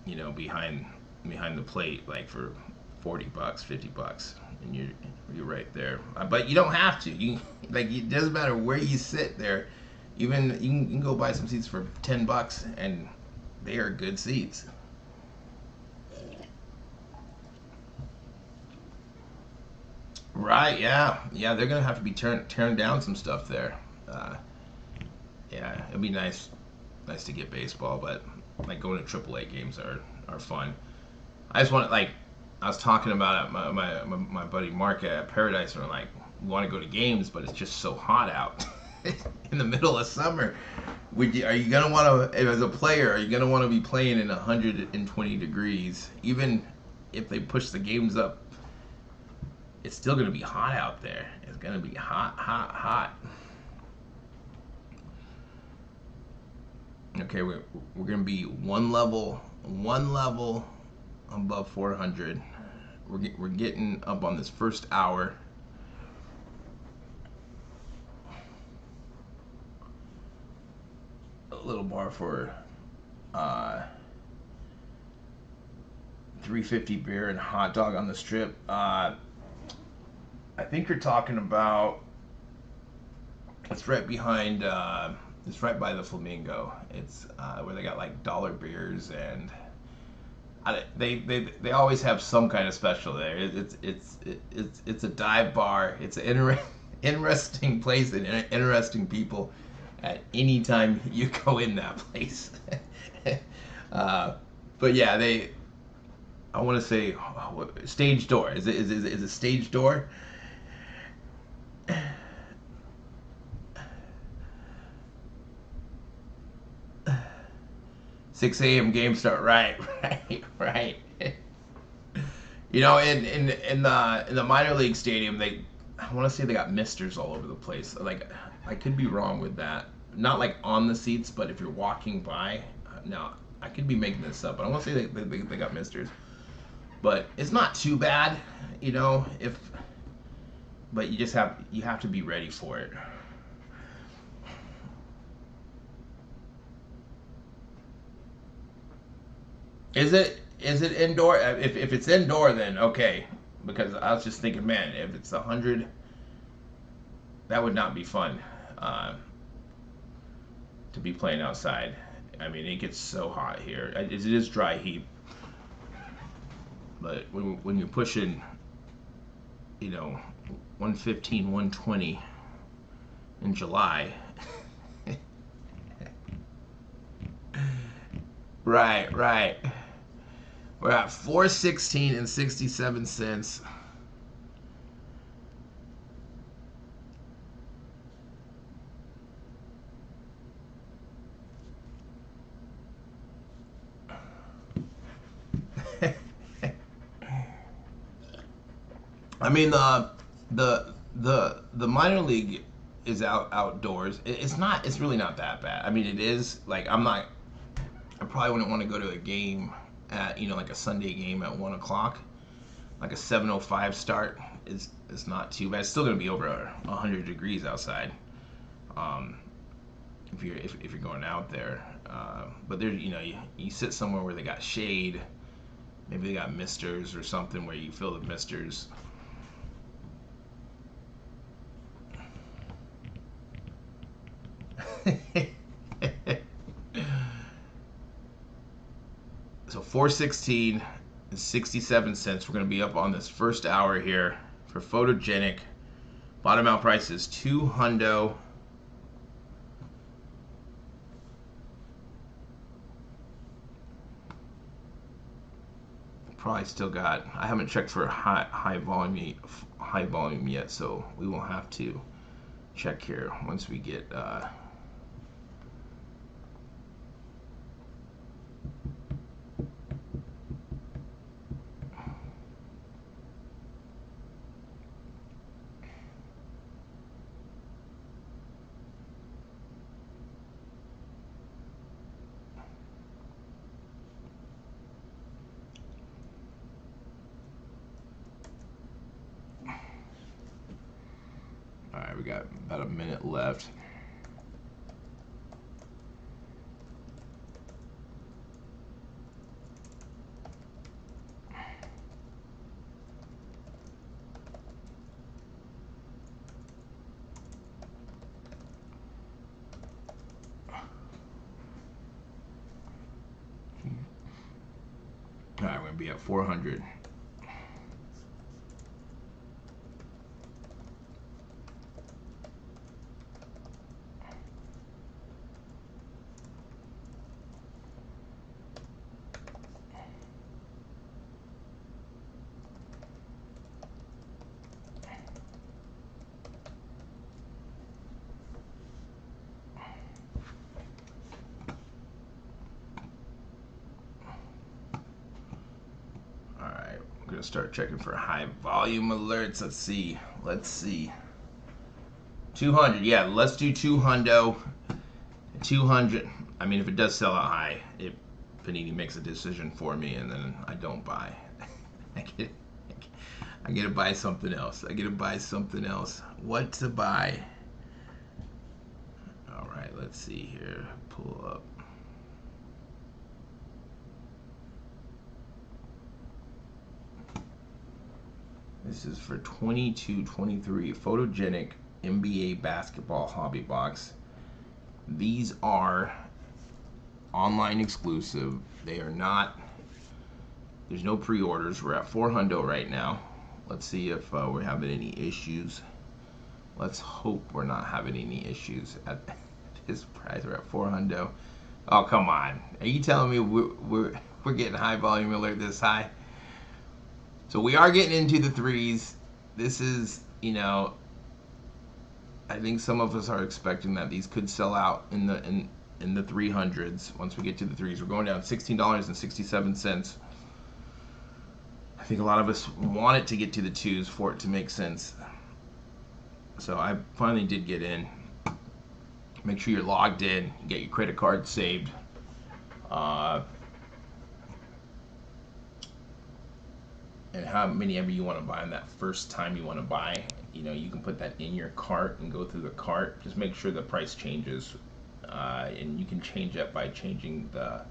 behind the plate like for $40, $50, and you're right there. But you don't have to. It doesn't matter where you sit there. Even you can go buy some seats for $10, and they are good seats. Right? Yeah. They're gonna have to be tearing down some stuff there. Yeah, it'd be nice to get baseball, but like going to AAA games are fun. I just want I was talking about it, my buddy Mark at Paradise, and we're like, we want to go to games, but it's just so hot out in the middle of summer. Are you gonna want to, as a player, are you gonna want to be playing in 120 degrees? Even if they push the games up, it's still gonna be hot out there. It's gonna be hot. Okay, we're gonna be one level above 400. We're getting up on this first hour. A little bar for $3.50 beer and hot dog on the strip. I think you're talking about, it's right behind, it's right by the Flamingo. It's where they got like dollar beers, and they always have some kind of special there. It's a dive bar. It's an interesting place and interesting people at any time you go in that place. But yeah, I want to say stage door. Is it stage door? 6 a.m. game start. Right. In the minor league stadium, I want to say they got misters all over the place. Like, I could be wrong with that. Not like on the seats, but if you're walking by. Now, I could be making this up, but I want to say they got misters. But it's not too bad, you know. But you have to be ready for it. Is it indoor? If it's indoor, then okay. Because I was just thinking, man, if it's 100, that would not be fun to be playing outside. I mean, it gets so hot here. It is dry heat, but when you're pushing, you know, 115, 120 in July. Right. We're at 416 and 67 cents. I mean the minor league is outdoors. It's really not that bad. I mean, it is like I probably wouldn't want to go to a game at, you know, like a Sunday game at 1 o'clock. Like a 7:05 start is not too bad. It's still gonna be over 100 degrees outside. If you're going out there, but there, you know, you sit somewhere where they got shade. Maybe they got misters or something where you feel the misters. So 416 and 67 cents. We're going to be up on this first hour here for Photogenic. Bottom out price is $200. Probably still got. I haven't checked for high volume yet, so we will have to check here once we get. All right, we got about a minute left. All right, we're gonna be at 400. I'm gonna start checking for high volume alerts. Let's see. 200. Yeah, let's do 200. 200. I mean, if it does sell out high, Panini makes a decision for me, and then I don't buy. I get to buy something else. What to buy? All right, let's see here. Pull up. This is for 22-23 Photogenic NBA basketball hobby box. These are online exclusive. They are not. There's no pre-orders. We're at $400 right now. Let's see if we're having any issues. Let's hope we're not having any issues at this price. We're at $400. Oh, come on! Are you telling me we're getting high volume alert this high? So we are getting into the threes. This is, you know, I think some of us are expecting that these could sell out in the 300s once we get to the threes. We're going down $16.67. I think a lot of us want it to get to the twos for it to make sense. So I finally did get in. Make sure you're logged in, get your credit card saved. Uh, and how many ever you want to buy on that first time you want to buy, you can put that in your cart and go through the cart. Just make sure the price changes, and you can change that by changing the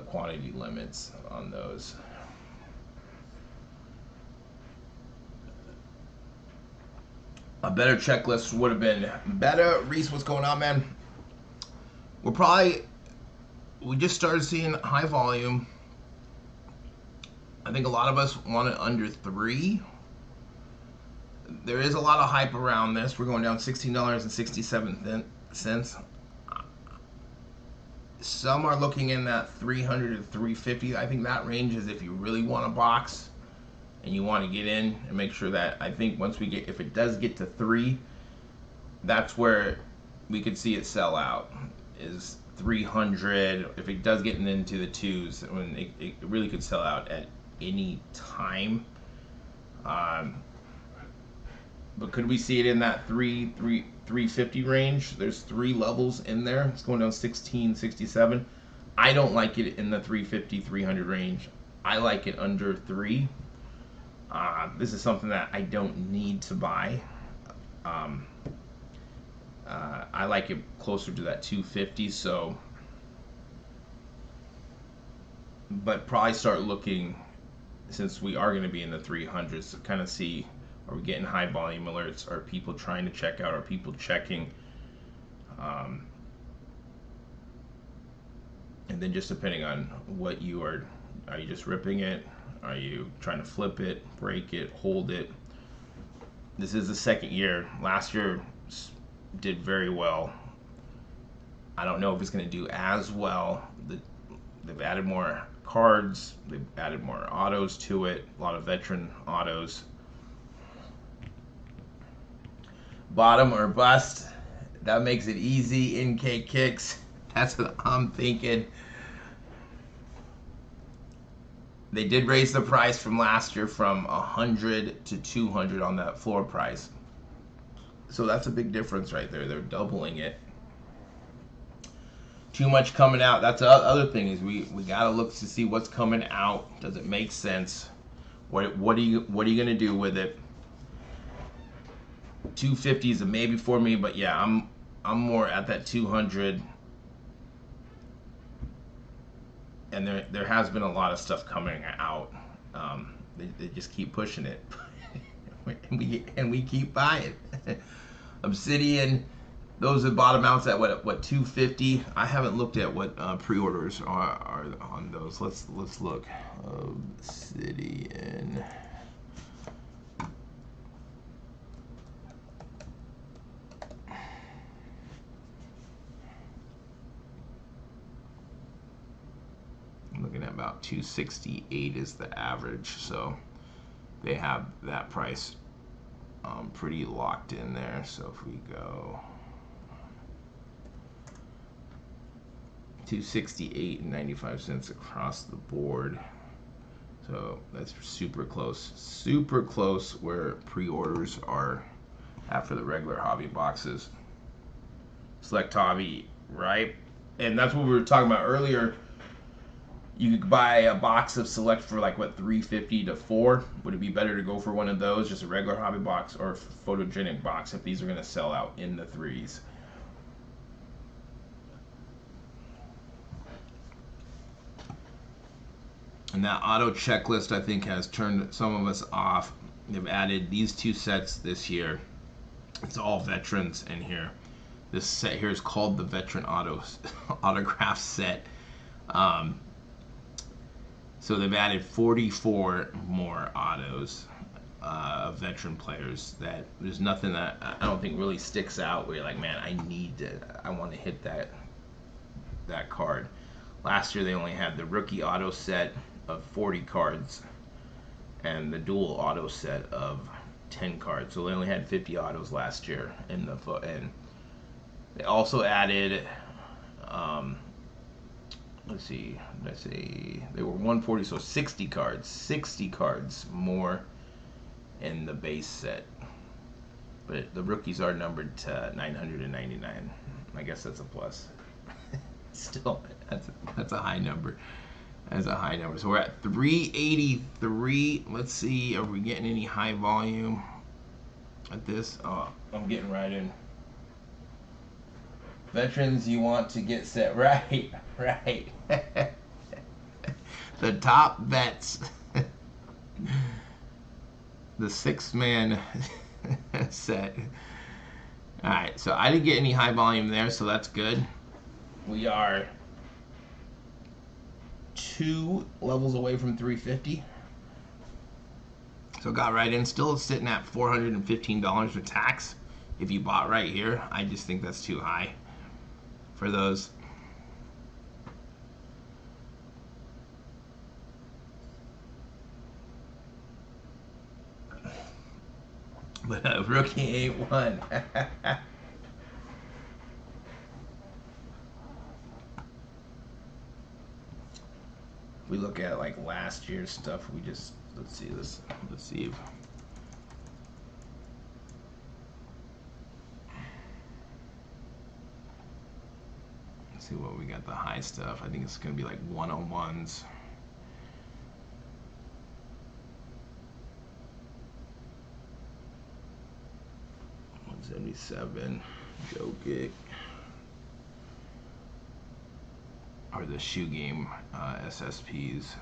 quantity limits on those. A better checklist would have been better. Reese, what's going on, man? We just started seeing high volume. I think a lot of us want it under 3. There is a lot of hype around this. We're going down $16.67. Some are looking in that 300 to 350. I think that range is if you really want a box and you want to get in and make sure that, I think once if it does get to 3, that's where we could see it sell out, is 300. If it does get into the 2s, when it really could sell out at any time. But could we see it in that 350 range? There's 3 levels in there. It's going down 1667. I don't like it in the 350, 300 range. I like it under 3. This is something that I don't need to buy. I like it closer to that 250. So, but probably start looking, since we are going to be in the 300s, to kind of see, are we getting high volume alerts? Are people trying to check out? Are people checking? And then just depending on what you are you just ripping it? Are you trying to flip it, break it, hold it? This is the second year. Last year did very well. I don't know if it's going to do as well. They've added more cards. They've added more autos to it. A lot of veteran autos. Bottom or bust. That makes it easy. NK kicks. That's what I'm thinking. They did raise the price from last year from 100 to 200 on that floor price. So that's a big difference right there. They're doubling it. Too much coming out. That's the other thing, is we gotta look to see what's coming out. Does it make sense? What are you gonna do with it? 250 is a maybe for me, but yeah, I'm more at that 200. And there has been a lot of stuff coming out. They just keep pushing it, and we keep buying. Obsidian, those are bottom outs at what 250. I haven't looked at what pre-orders are on those. Let's look. Obsidian. I'm looking at about 268 is the average, so they have that price pretty locked in there. So if we go 268.95 across the board, so that's super close where pre-orders are at for the regular hobby boxes. Select hobby, right? And that's what we were talking about earlier. You could buy a box of select for like what, 350 to 4. Would it be better to go for one of those, just a regular hobby box, or a photogenic box if these are going to sell out in the 3s? And that auto checklist, I think, has turned some of us off. They've added these 2 sets this year. It's all veterans in here. This set here is called the Veteran Autograph Set. So they've added 44 more autos of veteran players. That there's nothing that I don't think really sticks out where you're like, man, I want to hit that card. Last year they only had the rookie auto set of 40 cards and the dual auto set of 10 cards. So they only had 50 autos last year and they also added let's see, they were 140, so 60 cards more in the base set. But the rookies are numbered to 999. I guess that's a plus. Still, that's a high number. That's a high number. So we're at 383. Let's see, are we getting any high volume at this? Oh, I'm getting right in. Veterans, you want to get set right, right. The top vets. The 6-man set. Alright, so I didn't get any high volume there, so that's good. We are 2 levels away from 350. So got right in, still sitting at $415 with tax. If you bought right here, I just think that's too high for those. But a rookie ain't one. If we look at like last year's stuff, we just let's see this. Let's see if let's see what we got the high stuff. I think it's gonna be like 101s. 77, Joe Gick, or the shoe game SSPs.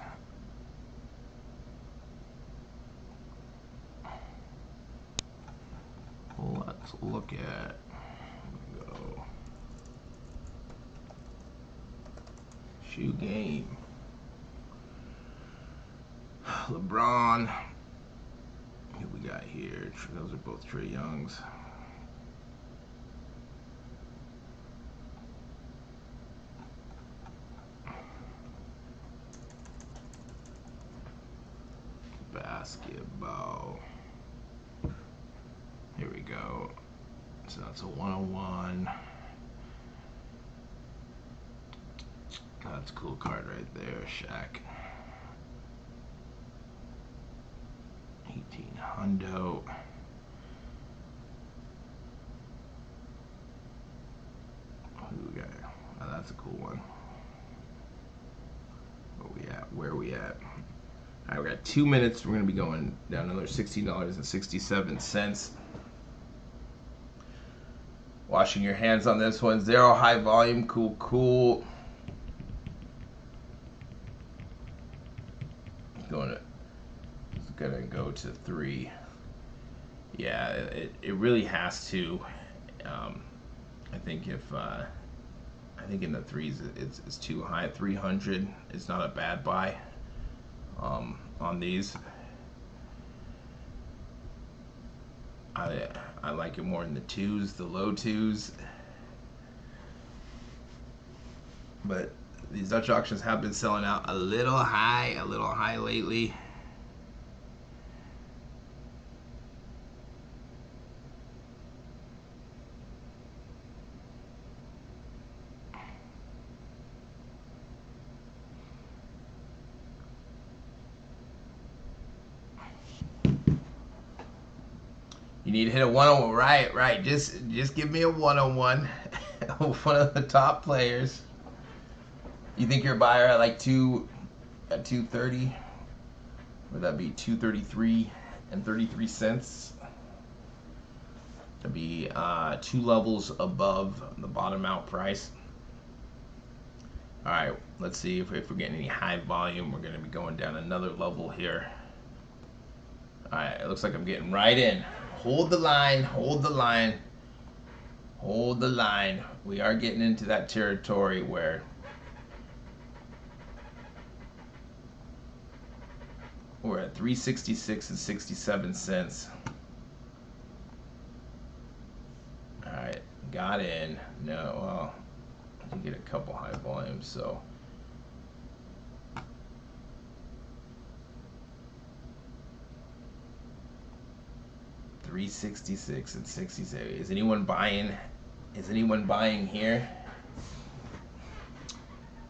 Let's look at, go, shoe game, LeBron. Who we got here? Those are both Trae Youngs. Basketball. Here we go. So that's a 101. That's a cool card right there, Shaq. 18 hundo. Who we got? Oh, that's a cool one. Where we at? All right, we got 2 minutes. We're going to be going down another $16.67. Washing your hands on this one. 0 high volume. Cool, cool. It's gonna go to 3. Yeah, it really has to. I think I think in the 3s it's too high. 300 is not a bad buy. On these, I like it more in the 2s, the low 2s. But these Dutch auctions have been selling out a little high lately. You need to hit a 101, right. Just give me a 101. One of the top players. You think you're a buyer at like 230? Would that be 233 and 33 cents? That'd be 2 levels above the bottom out price. All right, let's see if we're getting any high volume. We're going to be going down another level here. All right, it looks like I'm getting right in. Hold the line, hold the line, hold the line. We are getting into that territory where we're at 366 and 67 cents. All right, got in. No, well, I did get a couple high volumes, so. $366 and 67. Is anyone buying? Is anyone buying here?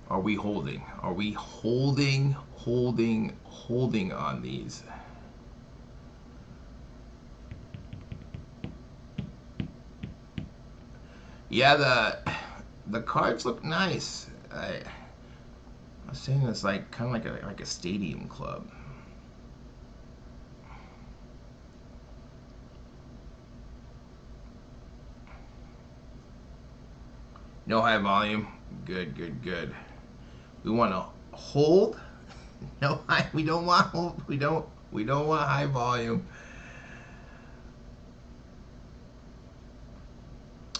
Are we holding? Are we holding on these? Yeah, the cards look nice. I was saying it's like kind of like a stadium club. No high volume. Good, good, good. We want to hold. No high. We don't want hold. We don't want high volume.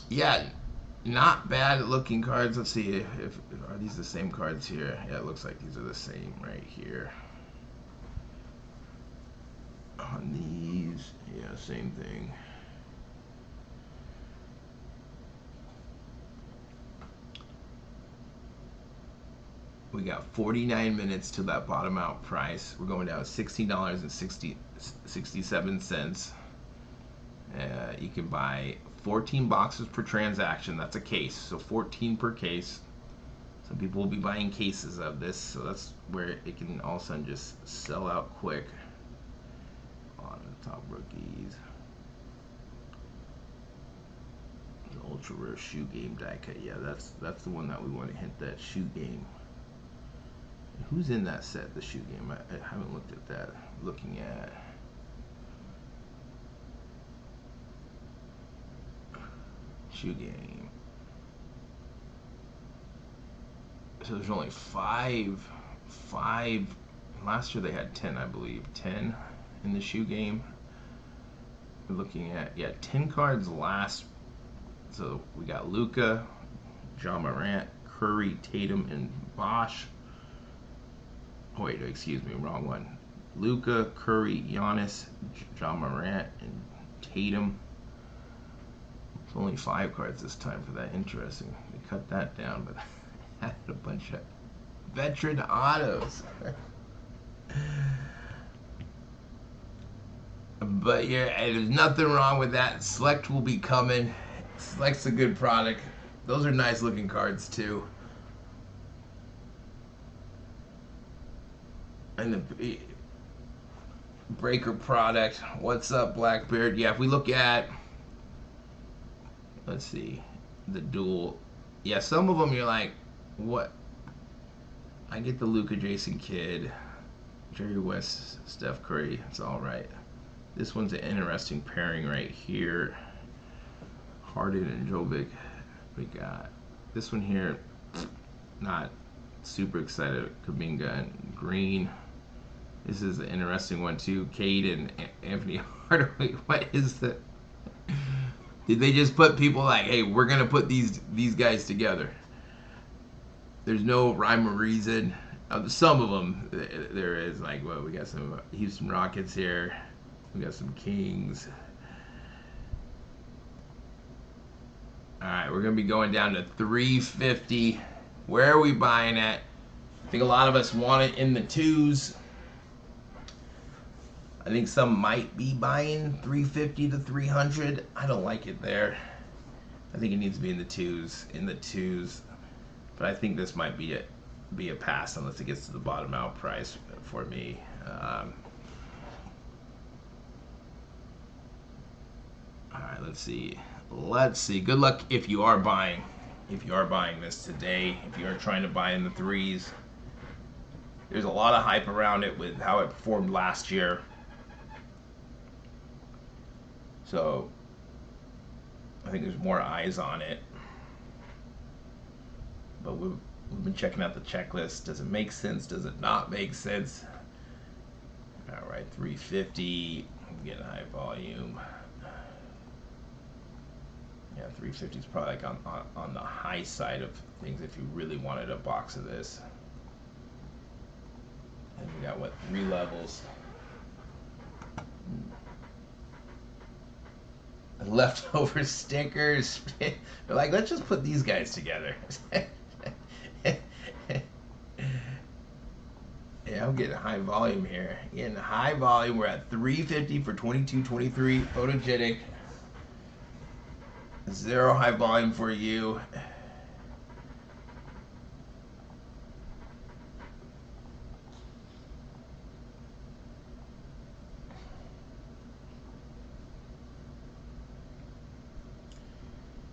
Yeah, not bad looking cards. Let's see if are these the same cards here. Yeah, it looks like these are the same right here. On these, yeah, same thing. We got 49 minutes to that bottom out price. We're going down $16.67. You can buy 14 boxes per transaction. That's a case, so 14 per case. Some people will be buying cases of this, so that's where it can all of a sudden just sell out quick. On the top rookies, the ultra rare shoe game die cut. Yeah, that's the one that we want to hit, that shoe game. Who's in that set, the shoe game? I haven't looked at that. Looking at shoe game. So there's only five. Last year they had 10, I believe. 10 in the shoe game. We're looking at, yeah, 10 cards last. So we got Luka, John Morant, Curry, Tatum, and Bosch. Oh, wait, excuse me, wrong one. Luka, Curry, Giannis, John Morant, and Tatum. It's only 5 cards this time for that. Interesting. They cut that down, but had a bunch of veteran autos. But yeah, there's nothing wrong with that. Select will be coming. Select's a good product. Those are nice looking cards too. And the Breaker product. What's up, Blackbeard? Yeah, if we look at, let's see, the dual. Yeah, some of them you're like, what? I get the Luka, Jason Kidd, Jerry West, Steph Curry. It's all right. This one's an interesting pairing right here. Harden and Jovic. We got this one here. Not super excited. Kuminga and Green. This is an interesting one too. Cade and Anthony Hardaway. What is the? Did they just put people like, hey, we're gonna put these guys together? There's no rhyme or reason. Some of them there is, like, well, we got some Houston Rockets here. We got some Kings. All right, we're gonna be going down to 350. Where are we buying at? I think a lot of us want it in the 2s. I think some might be buying 350 to 300. I don't like it there. I think it needs to be in the 2s. But I think this might be a pass unless it gets to the bottom out price for me. All right, let's see. Good luck if you are buying. If you are buying this today, if you are trying to buy in the 3s, there's a lot of hype around it with how it performed last year. So I think there's more eyes on it. But we've been checking out the checklist. Does it make sense? Does it not make sense? All right, 350. I'm getting high volume. Yeah, 350 is probably like on the high side of things if you really wanted a box of this. And we got, what, 3 levels. Leftover stickers. They're like, let's just put these guys together. Yeah, I'm getting high volume here. Getting high volume. We're at 350 for 22-23 Photogenic. 0 high volume for you.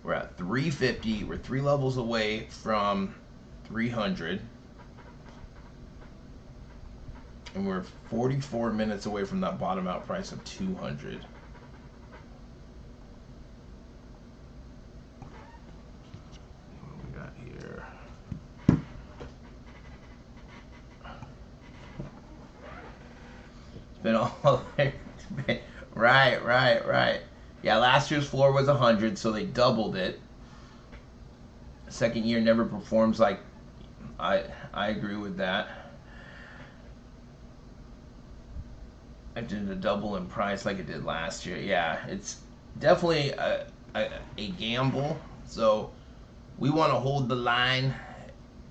We're at 350. We're 3 levels away from 300. And we're 44 minutes away from that bottom out price of 200. What we got here? It's been all right. Yeah, last year's floor was 100, so they doubled it. Second year never performs like I agree with that. I did a double in price like it did last year. Yeah, it's definitely a gamble. So we want to hold the line.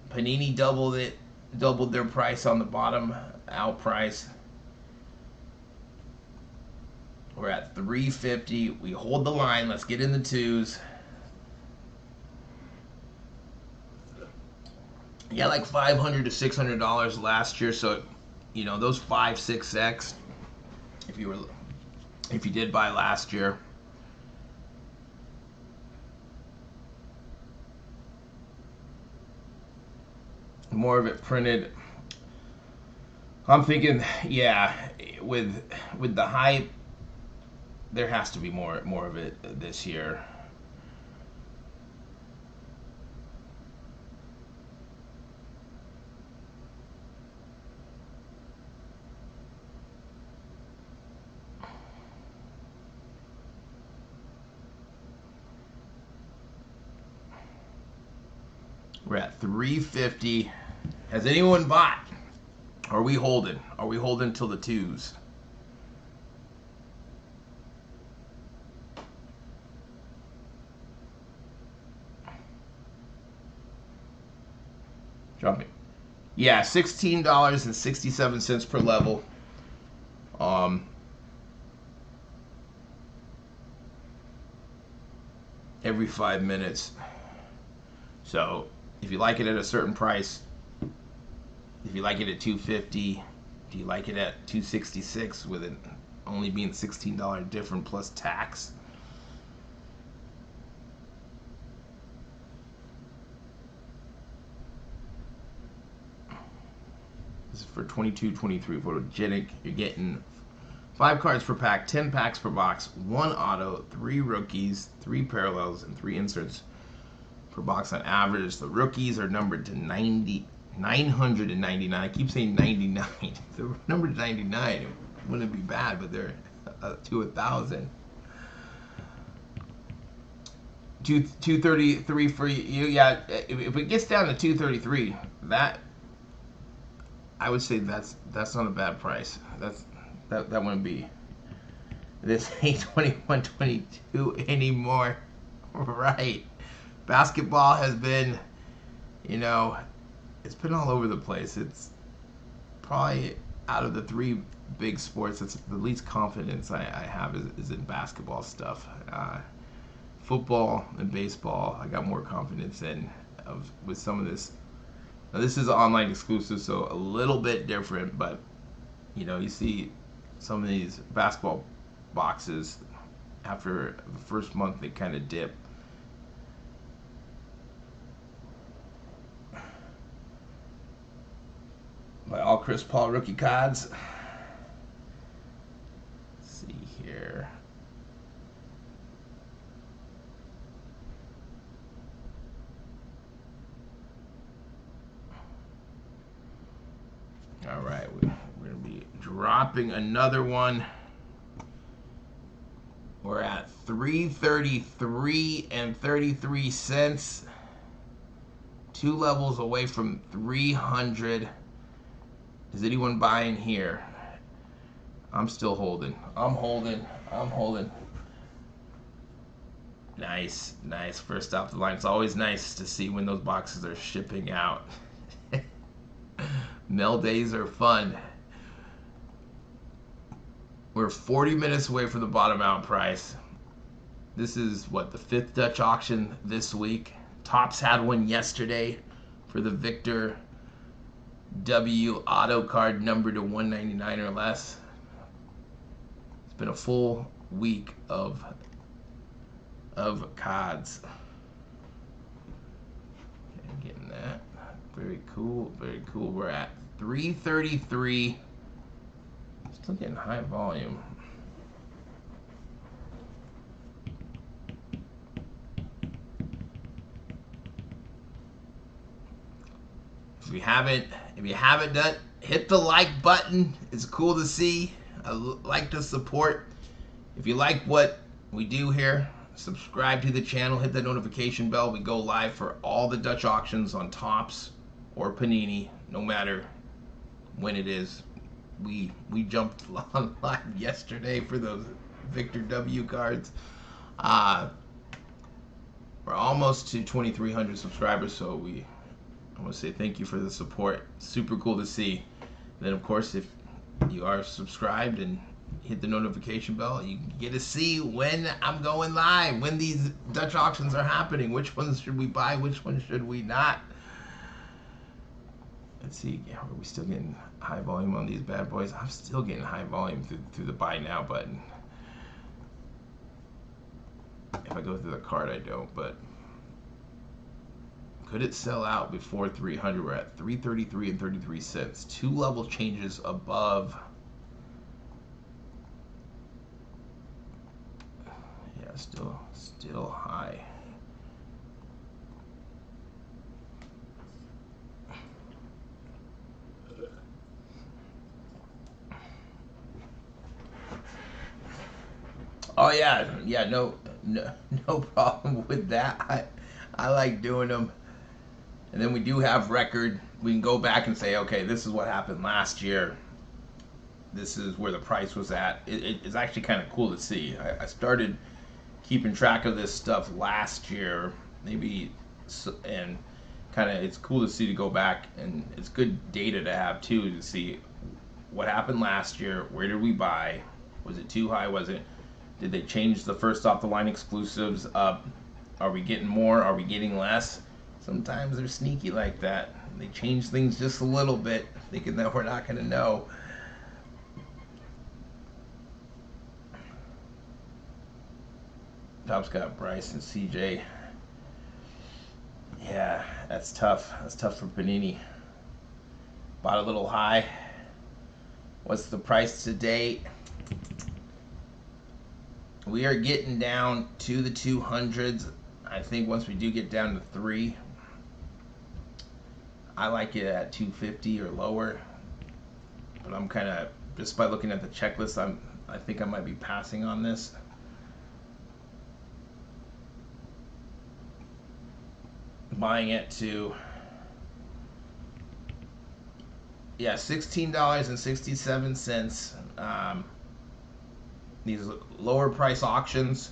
Panini doubled their price on the bottom out price. We're at 350. We hold the line. Let's get in the twos. Yeah, like $500 to $600 last year. So, you know, those 5-6x. If you did buy last year. More of it printed. I'm thinking, yeah, with the hype, there has to be more of it this year. We're at 350. Has anyone bought? Are we holding? Are we holding till the twos? Drop it. Yeah, $16.67 per level. Every 5 minutes. So if you like it at a certain price, if you like it at $250, do you like it at $266 with it only being $16 different plus tax? This is for 22-23 Photogenic. You're getting 5 cards per pack, 10 packs per box, 1 auto, 3 rookies, 3 parallels, and 3 inserts per box on average. The rookies are numbered to 999. I keep saying 99. They're numbered to 99. It wouldn't be bad, but they're to 1,000. 233 for you. Yeah, if it gets down to 233, that I would say that's not a bad price. That wouldn't be. This ain't 21-22 anymore, right? Basketball has been, you know, it's been all over the place. It's probably out of the 3 big sports, that's the least confidence I have is in basketball stuff. Football and baseball, I got more confidence in with some of this. Now this is online exclusive, so a little bit different, but you know, you see some of these basketball boxes after the first month they kind of dip. By all Chris Paul rookie cards. Let's see here. All right, we're going to be dropping another one. We're at $3.33 and 33 cents. 2 levels away from 300. Is anyone buying here? I'm still holding. I'm holding. Nice. First off the line. It's always nice to see when those boxes are shipping out. Mail days are fun. We're 40 minutes away from the bottom out price. This is what, the 5th Dutch auction this week. Topps had one yesterday for the Victor W auto card numbered to 199 or less. It's been a full week of cards. Very cool. Very cool. We're at 333. Still getting high volume. If you haven't done, hit the like button. It's cool to see. I like the support. If you like what we do here, subscribe to the channel, hit the notification bell. We go live for all the Dutch auctions on Topps or Panini, no matter when it is. We jumped on live yesterday for those Victor W cards. We're almost to 2,300 subscribers, so I want to say thank you for the support. Super cool to see. And then, of course, if you are subscribed and hit the notification bell, you get to see when I'm going live, when these Dutch auctions are happening. Which ones should we buy? Which ones should we not? Let's see. Are we still getting high volume on these bad boys? I'm still getting high volume through the buy now button. If I go through the card, I don't, but could it sell out before 300? We're at 333 and 33 cents. 2 level changes above. Yeah, still high. Oh yeah, no problem with that. I like doing them. And then we do have record. We can go back and say, okay, this is what happened last year. This is where the price was at. It's actually kind of cool to see. I started keeping track of this stuff last year, maybe, and kind of it's cool to see, to go back, and it's good data to have too, to see what happened last year. Where did we buy? Was it too high? Did they change the first off the line exclusives up? Are we getting more? Are we getting less? Sometimes they're sneaky like that. They change things just a little bit, thinking that we're not going to know. Top's got Bryce and CJ. Yeah, that's tough. That's tough for Panini. Bought a little high. What's the price today? We are getting down to the 200s. I think once we do get down to 3, I like it at 250 or lower. But I'm kind of, just by looking at the checklist, I think I might be passing on this. Buying it to, yeah, $16.67. These lower price auctions,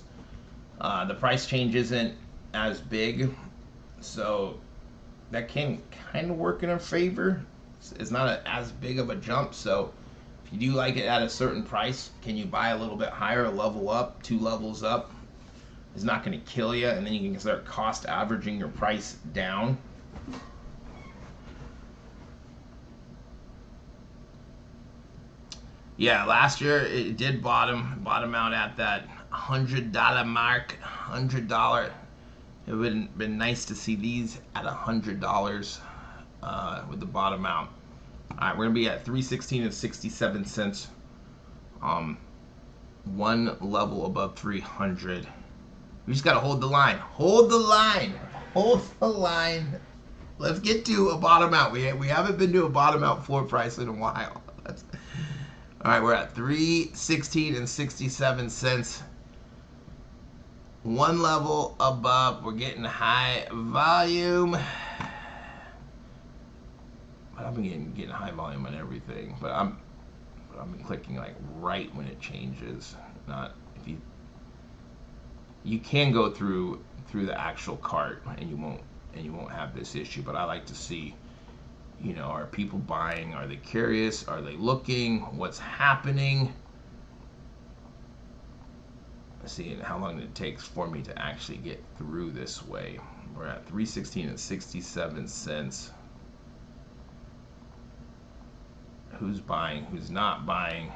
the price change isn't as big, so that can kind of work in our favor. It's not as big of a jump, so if you do like it at a certain price, can you buy a little bit higher, a level up, 2 levels up? It's not going to kill you, and then you can start cost averaging your price down. Yeah, last year it did bottom out at that $100 mark. $100. It would have been nice to see these at $100 with the bottom out. All right, we're gonna be at 316 and 67 cents. 1 level above 300. We just gotta hold the line. Hold the line. Hold the line. Let's get to a bottom out. We haven't been to a bottom out floor price in a while. All right, we're at 316 and 67 cents. 1 level above. We're getting high volume. But I've been getting high volume on everything. But I've been clicking like right when it changes. Not if you can go through the actual cart and you won't have this issue. But I like to see, you know, are people buying? Are they curious? Are they looking? What's happening? Let's see how long it takes for me to actually get through this way. We're at 316 and 67 cents. Who's buying? Who's not buying?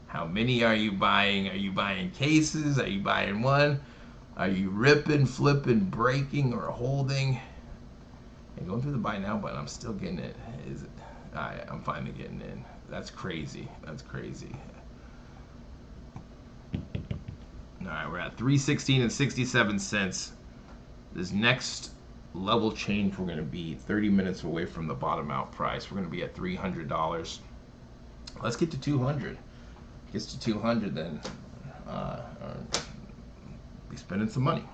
How many are you buying? Are you buying cases? Are you buying one? Are you ripping, flipping, breaking, or holding? And going through the buy now button, I'm still getting it. Is it? I'm finally getting in. That's crazy. That's crazy. All right, we're at 316 and 67 cents. This next level change, we're going to be 30 minutes away from the bottom out price. We're going to be at $300. Let's get to 200. Gets to 200, then be spending some money.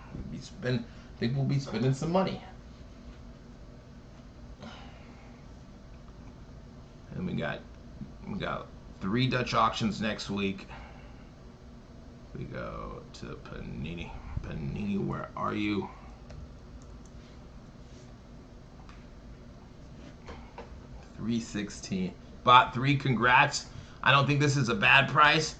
I think we'll be spending some money. And we got 3 Dutch auctions next week. We go to Panini. Panini, where are you? $316. Bought 3. Congrats. I don't think this is a bad price.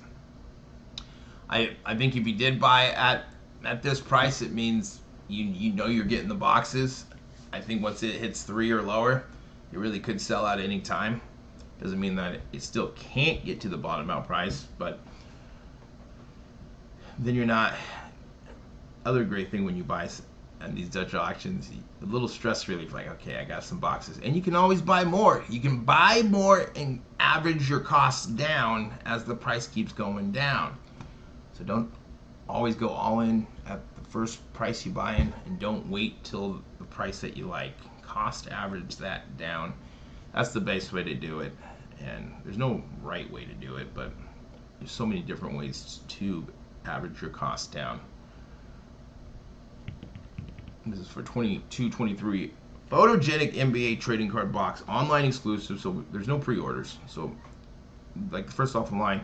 I think if you did buy at this price, it means you know you're getting the boxes. I think once it hits 3 or lower, it really could sell out any time. Doesn't mean that it still can't get to the bottom out price, but then you're not. Other great thing when you buy at these Dutch auctions, a little stress relief, like, okay, I got some boxes. And you can always buy more. You can buy more and average your costs down as the price keeps going down. So don't always go all in at the first price you buy in, and don't wait till the price that you like. Cost average that down. That's the best way to do it. And there's no right way to do it, but there's so many different ways to average your costs down. This is for 22-23 Photogenic NBA trading card box, online exclusive, so there's no pre-orders. So, like, first off the line,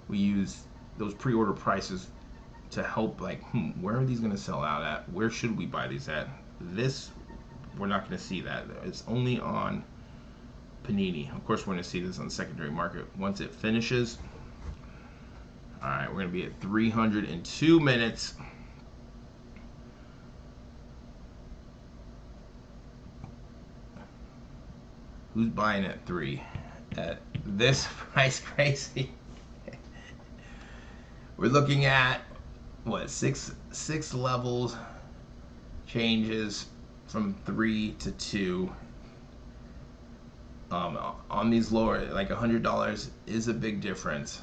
we use those pre-order prices to help, like, where are these going to sell out at? Where should we buy these at? This, we're not going to see that. It's only on Panini. Of course, we're going to see this on the secondary market once it finishes. All right, we're going to be at 302 minutes. Who's buying at 3? At this price, crazy. We're looking at what, six levels changes from 3 to 2. On these lower, like $100 is a big difference.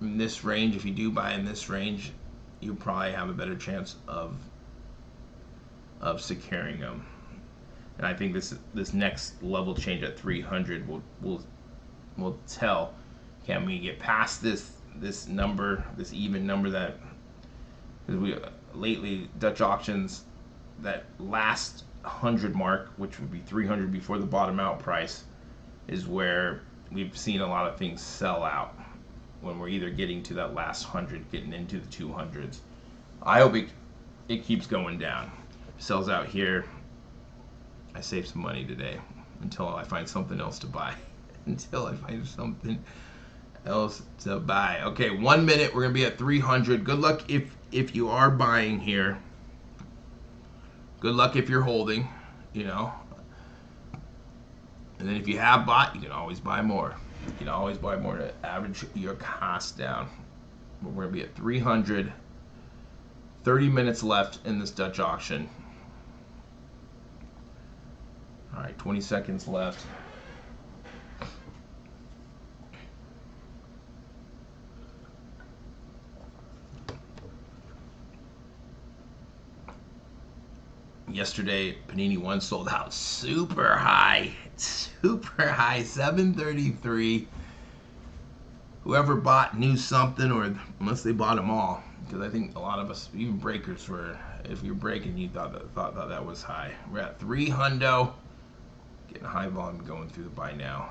In this range, if you do buy in this range, you probably have a better chance of securing them. And I think this next level change at 300 will tell, can we get past this number, this even number, that, because we lately Dutch auctions, that last 100 mark, which would be 300 before the bottom out price, is where we've seen a lot of things sell out, when we're either getting to that last 100, getting into the 200s. I hope it keeps going down. Sells out here, I save some money today until I find something else to buy. Until I find something else to buy. Okay, 1 minute, we're gonna be at 300. Good luck if you are buying here. Good luck if you're holding, you know. And then if you have bought, you can always buy more. You can always buy more to average your costs down. But we're gonna be at 300. 30 minutes left in this Dutch auction. All right, 20 seconds left. Yesterday, Panini 1 sold out super high, 733. Whoever bought knew something, or unless they bought them all, because I think a lot of us, even breakers, were, if you're breaking, you thought that was high. We're at 300. Getting high volume going through the buy now.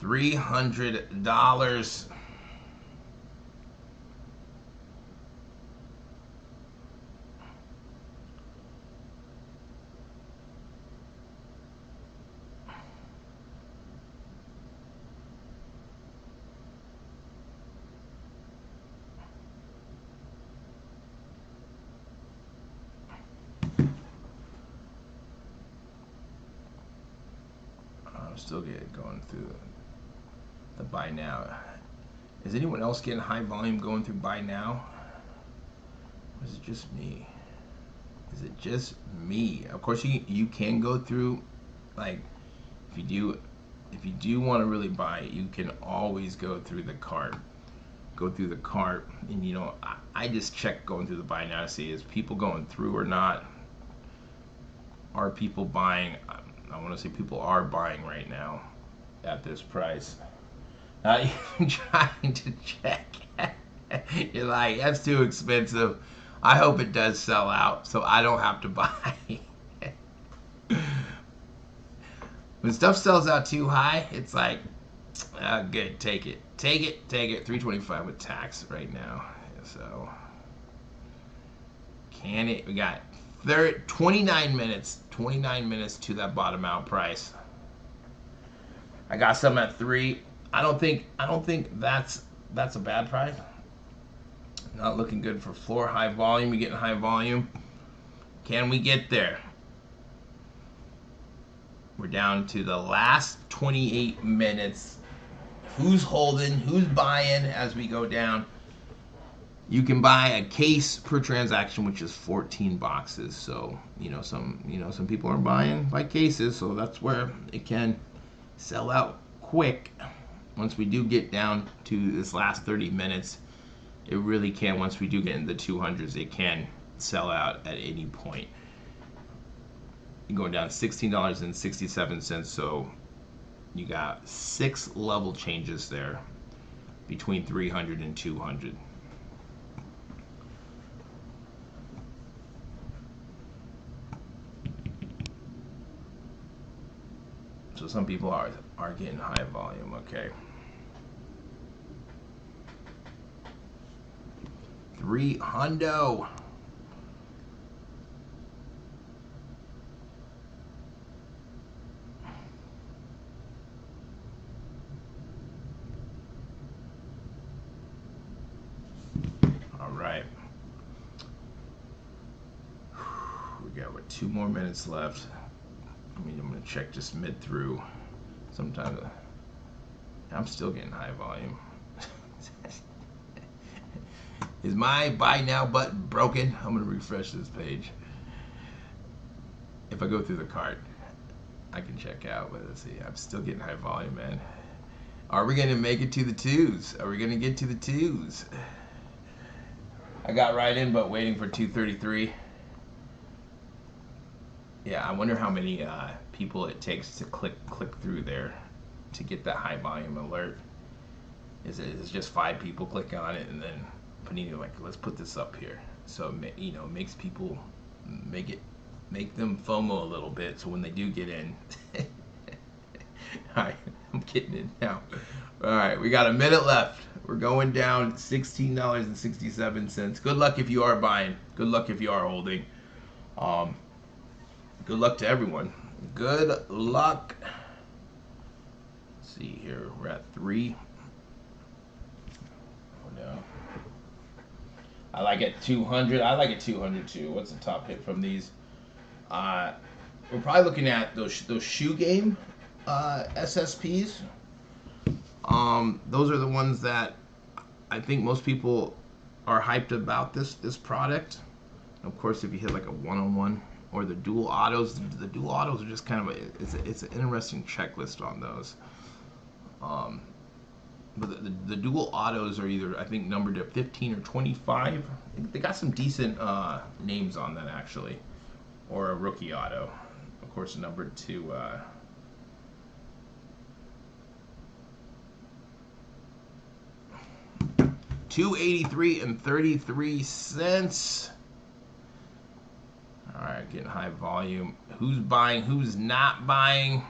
$300. I'm still going through the buy now. Is anyone else getting high volume going through buy now? Or is it just me? Is it just me? Of course, you can go through, like, if you do want to really buy it, you can always go through the cart. Go through the cart, and you know, I just check going through the buy now to see is people going through or not. Are people buying? I want to say people are buying right now at this price. Not even trying to check. You're like, that's too expensive. I hope it does sell out so I don't have to buy. When stuff sells out too high, it's like, good, take it. Take it, take it. $3.25 with tax right now. So, can it? We got 29 minutes. 29 minutes to that bottom out price. I got some at 3. I don't think that's a bad price. Not looking good for floor. High volume. You're getting high volume. Can we get there? We're down to the last 28 minutes. Who's holding? Who's buying as we go down? You can buy a case per transaction, which is 14 boxes. So some people are buying by cases, so that's where it can sell out quick. Once we do get down to this last 30 minutes, it really can. Once we do get in the 200s, it can sell out at any point. You're going down $16.67, so you got 6 level changes there between 300 and 200. So some people are getting high volume, okay. 300. All right. We got 2 more minutes left. I'm gonna check just mid through. Sometimes I'm still getting high volume. Is my buy now button broken? I'm gonna refresh this page. If I go through the cart, I can check out, but let's see. I'm still getting high volume, man. Are we gonna make it to the 2s? Are we gonna get to the 2s? I got right in, but waiting for 233. Yeah, I wonder how many people it takes to click through there to get that high volume alert. Is it just 5 people click on it, and then Panini like, let's put this up here, so makes people make them FOMO a little bit, so when they do get in. All right, I'm getting in now. All right, we got a minute left. We're going down $16.67. Good luck if you are buying. Good luck if you are holding. Good luck to everyone. Good luck. Let's see here. We're at 3. Oh no. I like it 200. I like it 200 too. What's the top hit from these? We're probably looking at those shoe game SSPs. Those are the ones that I think most people are hyped about this product. Of course, if you hit like a 1-on-1 or the dual autos, the dual autos are just kind of it's an interesting checklist on those. But the dual autos are either, I think, numbered at 15 or 25. They got some decent names on that actually, or a rookie auto, of course, numbered to. $283.33. All right, getting high volume. Who's buying? Who's not buying?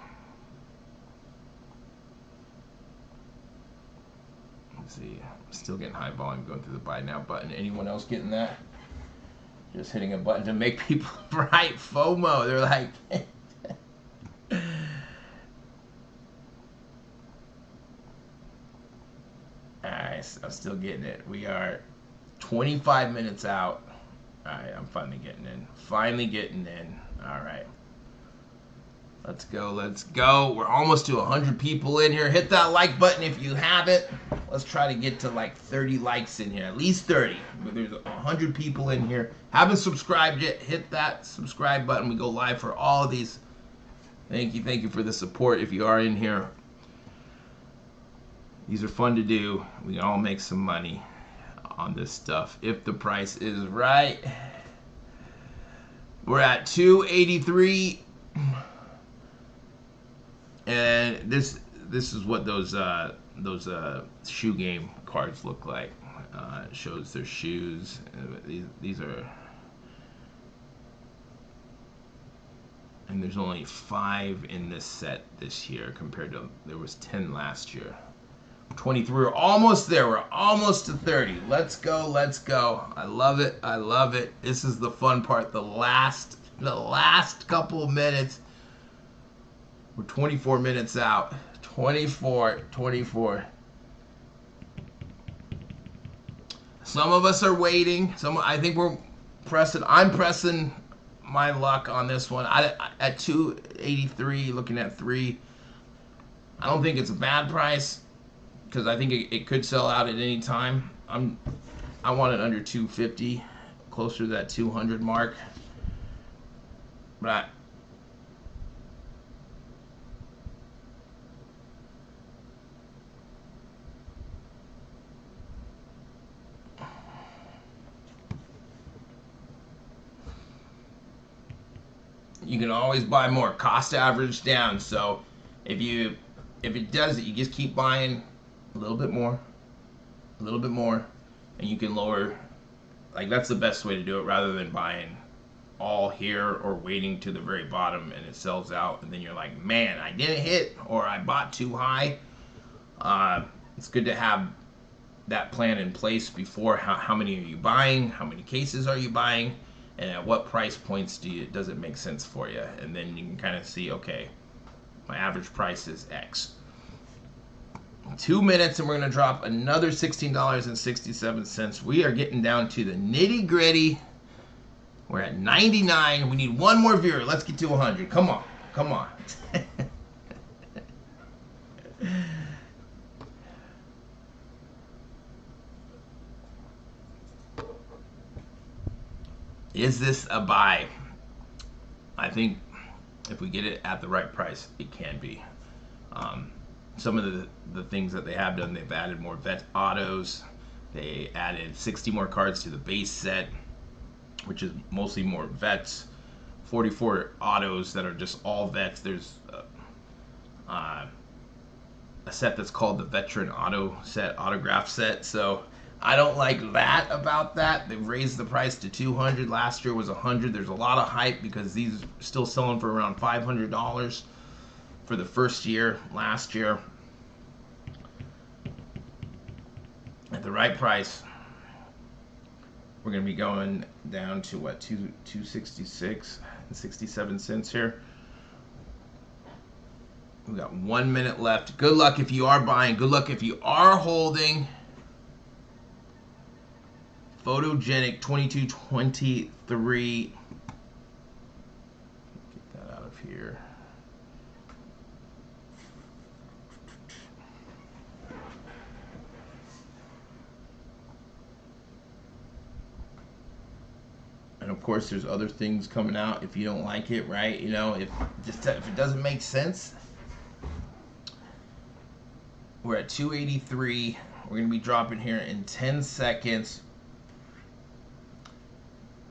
Let's see. Still getting high volume going through the buy now button. Anyone else getting that? Just hitting a button to make people right FOMO. They're like. Alright, I'm still getting it. We are 25 minutes out. Alright, I'm finally getting in. Finally getting in. Alright. Let's go, let's go. We're almost to 100 people in here. Hit that like button if you haven't. Let's try to get to like 30 likes in here, at least 30. But there's 100 people in here. Haven't subscribed yet, hit that subscribe button. We go live for all of these. Thank you for the support if you are in here. These are fun to do. We can all make some money on this stuff if the price is right. We're at 283. And this is what those shoe game cards look like. It shows their shoes. These are, and there's only 5 in this set this year compared to there was 10 last year. 23. We're almost there. We're almost to 30. Let's go. Let's go. I love it. I love it. This is the fun part. The last couple of minutes. We're 24 minutes out. 24. Some of us are waiting. I think we're pressing. I'm pressing my luck on this one. At 283, looking at 3. I don't think it's a bad price because I think it could sell out at any time. I want it under 250, closer to that 200 mark. But you can always buy more. Cost average down. So if it does it, you just keep buying a little bit more, and you can lower. Like, that's the best way to do it, rather than buying all here or waiting to the very bottom and it sells out, and then you're like, man, I didn't hit, or I bought too high. It's good to have that plan in place before. How many are you buying? How many cases are you buying? And at what price points does it make sense for you? And then you can kind of see, okay, my average price is X. 2 minutes and we're going to drop another $16.67. We are getting down to the nitty gritty. We're at 99. We need one more viewer. Let's get to 100. Come on. Come on. Is this a buy? I think if we get it at the right price, it can be. Some of the things that they have done, they've added more vet autos. They added 60 more cards to the base set, which is mostly more vets. 44 autos that are just all vets. There's a set that's called the Veteran Auto Set, Autograph Set. So I don't like that about that. They've raised the price to 200. Last year was 100. There's a lot of hype because these are still selling for around $500 for the first year last year. At the right price, we're going to be going down to what, 266 and 67 cents here. We got 1 minute left. Good luck if you are buying. Good luck if you are holding. Photogenic 2223. Get that out of here. And of course, there's other things coming out if you don't like it, right? You know, if it doesn't make sense. We're at 283. We're going to be dropping here in 10 seconds.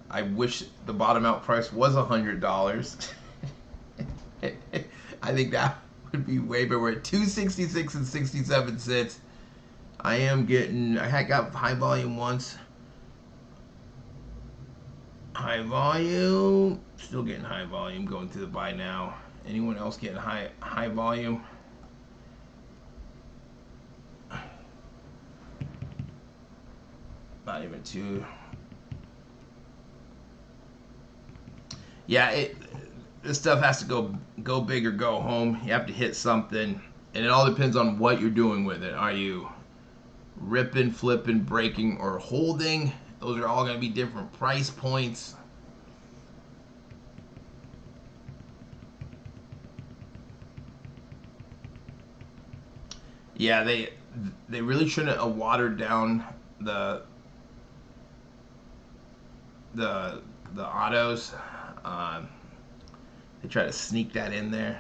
I wish the bottom out price was $100. I think that would be way better. We're at 266 and 67 cents. I had got high volume once. High volume, still getting high volume, going to the buy now. Anyone else getting high volume? Not even two. Yeah, this stuff has to go big or go home. You have to hit something, and it all depends on what you're doing with it. Are you ripping, flipping, breaking, or holding? Those are all going to be different price points. Yeah, they really shouldn't have watered down the the the autos. Um, they try to sneak that in there,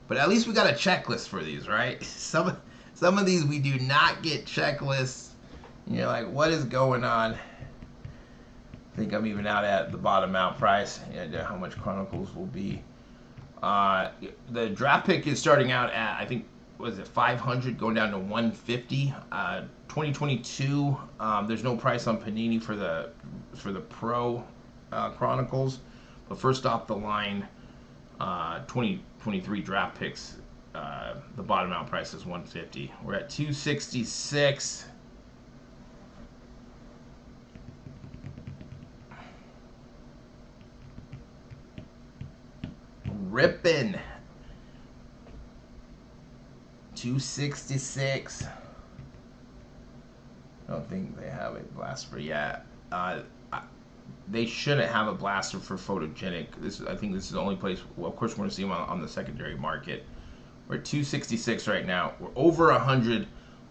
but at least we got a checklist for these, right? Some of these we do not get checklists. And you're like, what is going on? I think I'm even out at the bottom out price. Yeah, how much Chronicles will be. The draft pick is starting out at, I think, was it 500 going down to 150. 2022. There's no price on Panini for the Pro Chronicles, but first off the line, 2023 draft picks. The bottom out price is 150. We're at 266. Ripping. 266. I don't think they have a blaster yet. They shouldn't have a blaster for Photogenic. I think this is the only place. Well, of course, we're going to see them on the secondary market. We're at 266 right now. We're over 100.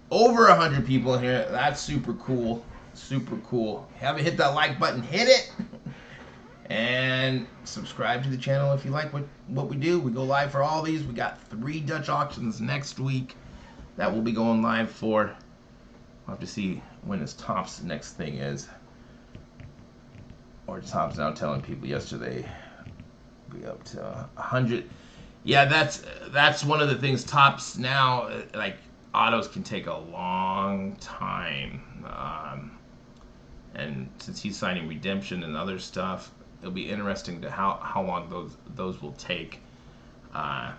Over 100 people in here. That's super cool. Super cool. Haven't hit that like button, hit it. And subscribe to the channel if you like what we do. We go live for all these. We got 3 Dutch auctions next week that we'll be going live for. We'll have to see when his Topps next thing is. Or Topps now telling people yesterday be up to 100. Yeah, that's one of the things. Topps now, like, autos can take a long time. And since he's signing redemption and other stuff, it'll be interesting to how long those will take. Of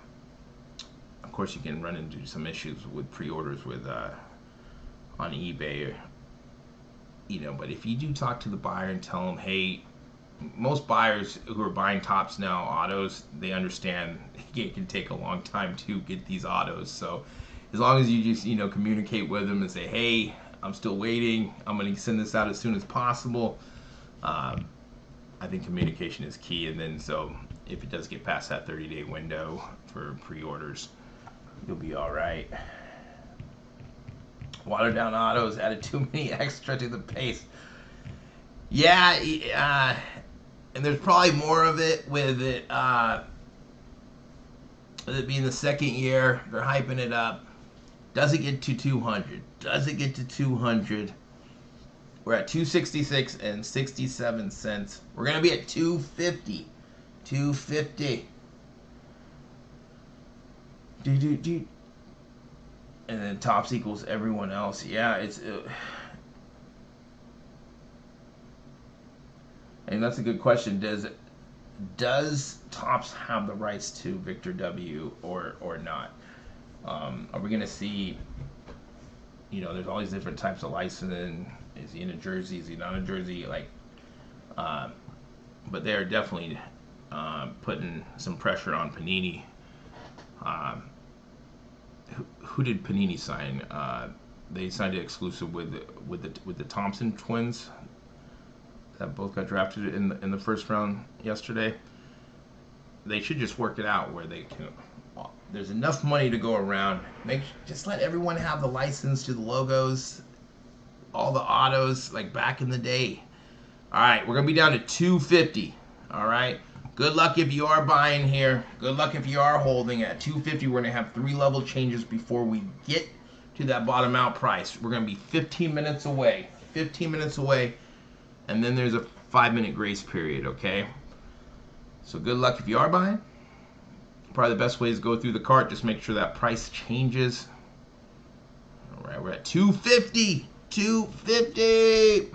course, you can run into some issues with pre-orders with on eBay, but if you do talk to the buyer and tell them, hey, most buyers who are buying Topps now autos, they understand it can take a long time to get these autos. So as long as you just communicate with them and say, hey, I'm still waiting, I'm going to send this out as soon as possible. I think communication is key, and then so if it does get past that 30-day window for pre-orders, you'll be all right. Watered down autos added too many extra to the pace. Yeah, and there's probably more of it with it being the second year. They're hyping it up. Does it get to 200? Does it get to 200? We're at 266 and 67 cents. We're going to be at 250. 250. And then Topps equals everyone else. Yeah, it's... and that's a good question. Does Topps have the rights to Victor W. or not? Are we going to see... there's all these different types of licensing. Is he in a jersey? Is he not a jersey? But they're definitely putting some pressure on Panini. Who did Panini sign? They signed an exclusive with the Thompson twins that both got drafted in the first round yesterday. They should just work it out where they can. There's enough money to go around. Just let everyone have the license to the logos, all the autos like back in the day. All right, we're gonna be down to 250. All right. Good luck if you are buying here. Good luck if you are holding at 250. We're gonna have 3 level changes before we get to that bottom out price. We're gonna be 15 minutes away. 15 minutes away, and then there's a 5-minute grace period. Okay. So good luck if you are buying. Probably the best way is go through the cart. Just make sure that price changes. All right, we're at 250. 250.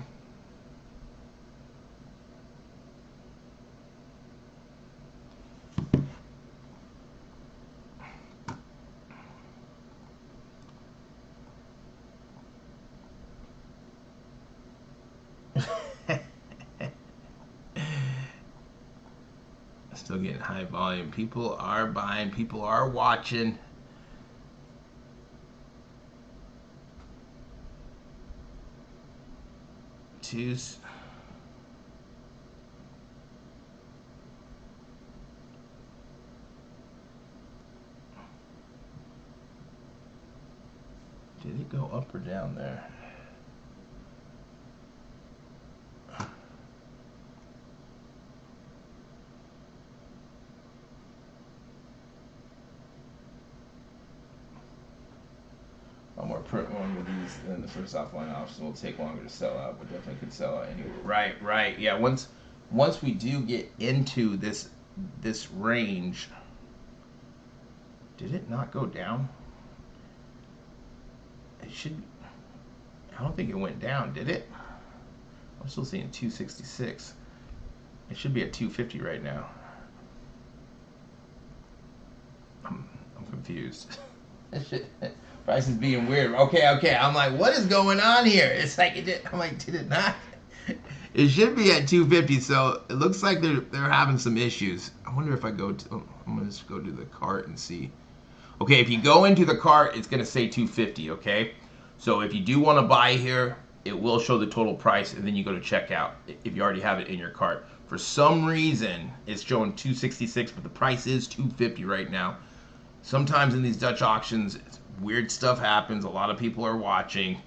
Still getting high volume. People are buying. People are watching. Choose. up or down there? One more print one with these, and the first offline option will take longer to sell out, but definitely could sell out anyway. Right. Yeah, once we do get into this range, did it not go down? It should. I don't think it went down, did it? I'm still seeing 266. It should be at 250 right now. I'm confused. Price is being weird. Okay. I'm like, what is going on here? It's like I'm like, did it not? It should be at 250. So it looks like they're having some issues. I wonder if I go to. I'm gonna just go to the cart and see. Okay, if you go into the cart, it's gonna say 250. Okay, so if you do want to buy here, it will show the total price, and then you go to checkout if you already have it in your cart. For some reason, it's showing 266, but the price is 250 right now. Sometimes in these Dutch auctions, weird stuff happens. A lot of people are watching.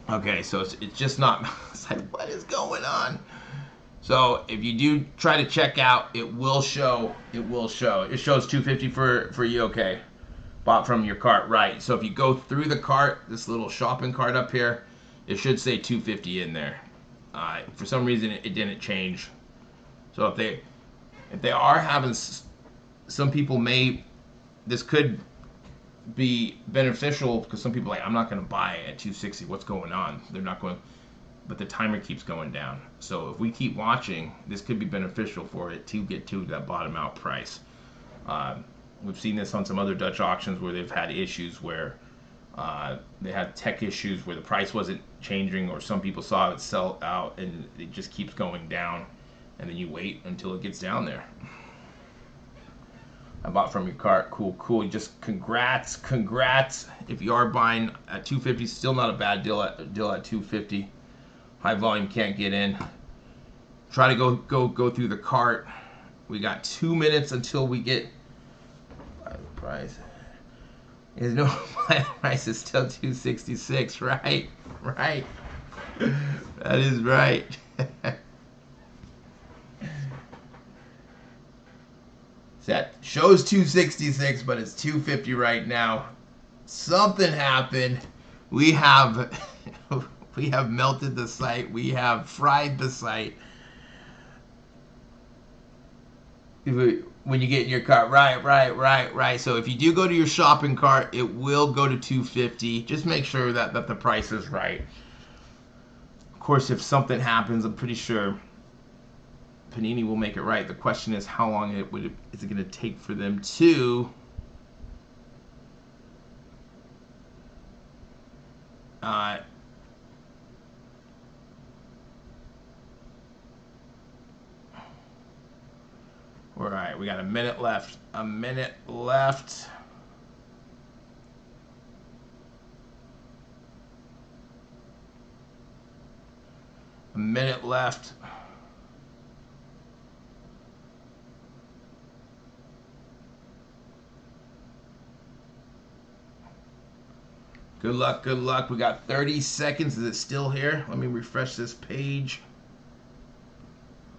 Okay, so it's just not. It's like, what is going on? So if you do try to check out, it will show. It shows 250 for you. Okay, bought from your cart, right? So if you go through the cart, this little shopping cart up here, it should say 250 in there. For some reason, it didn't change. So if they are having, some people may. This could be beneficial because some people are like, I'm not going to buy at 260. What's going on? They're not going, but the timer keeps going down. So if we keep watching, this could be beneficial for it to get to that bottom out price. We've seen this on some other Dutch auctions where they've had issues where they had tech issues where the price wasn't changing, or some people saw it sell out and it just keeps going down, and then you wait until it gets down there. I bought from your cart. Cool. Just congrats. If you are buying at 250, still not a bad deal at 250. High volume, can't get in. Try to go through the cart. We got 2 minutes until we get price. There's no price is still 266, right? That is right. That shows 266, but it's 250 right now. Something happened. We have melted the site. We have fried the site. When you get in your cart, right. So if you do go to your shopping cart, it will go to 250. Just make sure that the price is right. Of course, if something happens, I'm pretty sure Panini will make it right. The question is, how long is it going to take for them to all right, we got a minute left. A minute left. Good luck. We got 30 seconds. Is it still here? Let me refresh this page.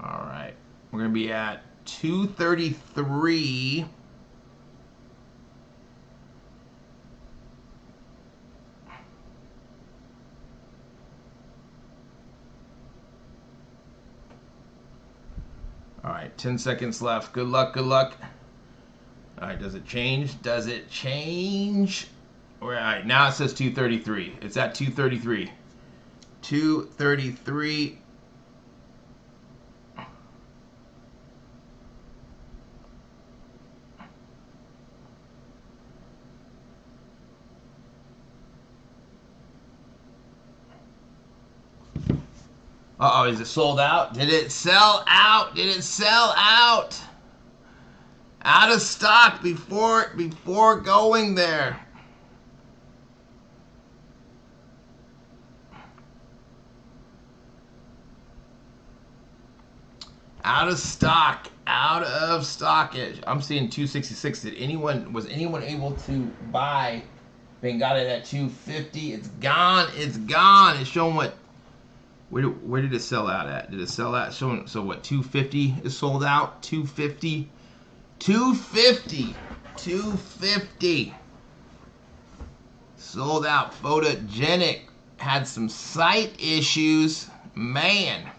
All right. We're going to be at 233. All right. 10 seconds left. Good luck. All right. Does it change? All right, now it says 233. It's at 233. 233. Uh-oh, is it sold out? Did it sell out? Out of stock before going there. Out of stock. I'm seeing 266. Was anyone able to buy Been got it at 250. It's gone. It's gone. It's showing what. Where did it sell out at? Did it sell out? Showing so what? 250 is sold out. 250. 250. 250. Sold out. Photogenic had some site issues. Man.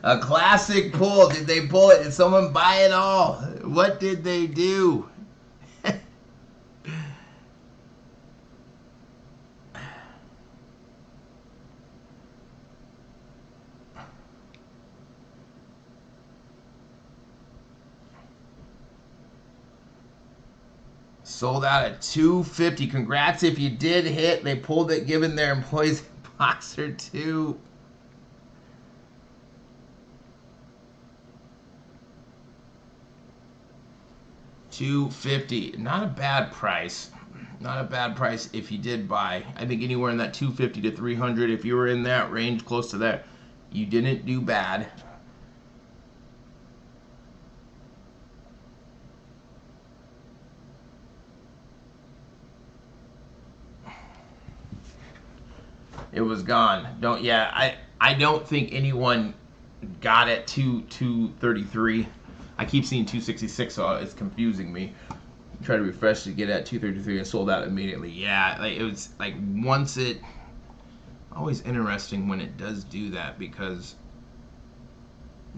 A classic pull. Did they pull it? Did someone buy it all? What did they do? Sold out at 250. Congrats if you did hit. They pulled it, giving their employees a box or two. $250. Not a bad price. Not a bad price if you did buy. I think anywhere in that 250 to 300. If you were in that range, close to that, you didn't do bad. It was gone. I don't think anyone got it to 233. I keep seeing 266, so it's confusing me. Try to refresh to get at 233 and sold out immediately. Yeah, like it was like once it. Always interesting when it does do that, because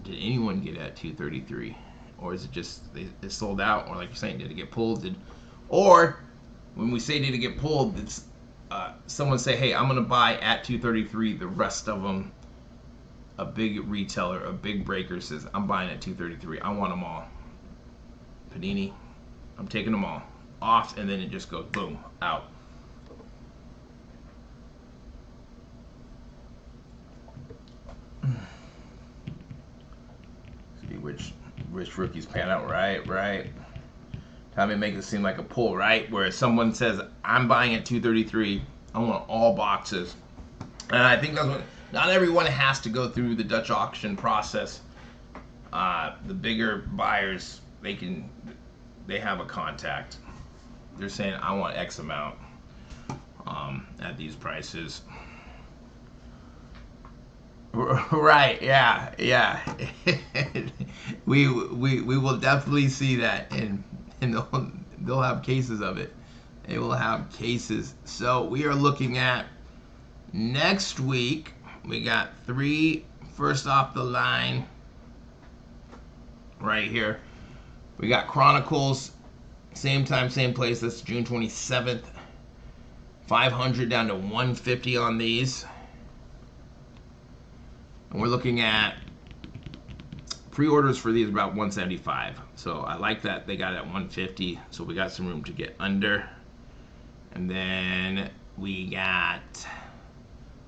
did anyone get at 233, or is it just it sold out, or like you're saying, did it get pulled? Or when we say did it get pulled, it's someone say, hey, I'm gonna buy at 233. The rest of them, a big retailer, a big breaker says, I'm buying at 233. I want them all. Panini, I'm taking them all off, and then it just goes boom out. See which rookies pan out. Right. Time to make it seem like a pull, right? Where someone says, I'm buying at 233. I want all boxes. And I think that's what, not everyone has to go through the Dutch auction process. The bigger buyers, they have a contact. They're saying, I want X amount at these prices. Right, yeah. we will definitely see that, and they'll have cases of it. They will have cases. So we are looking at next week. We got 3 first off the line right here. We got Chronicles, same time, same place. That's June 27th. 500 down to 150 on these. And we're looking at pre-orders for these about 175. So I like that they got it at 150. So we got some room to get under. And then we got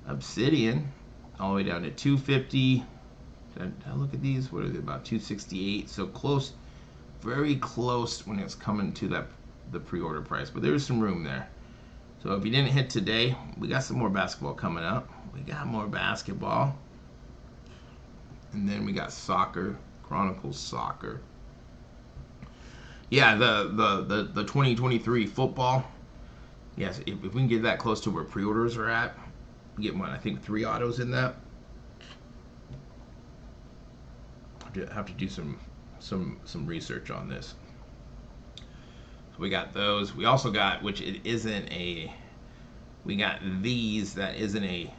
Obsidian all the way down to 250. Did I look at these? What are they, about 268? So close, very close when it's coming to the pre-order price. But there's some room there. So if you didn't hit today, we got some more basketball coming up. We got more basketball. And then we got soccer, Chronicles soccer. Yeah, the 2023 football. Yes, if we can get that close to where pre-orders are at, get one. I think 3 autos in that. Have to do some research on this. So we got those. We also got, which it isn't a. We got these that isn't a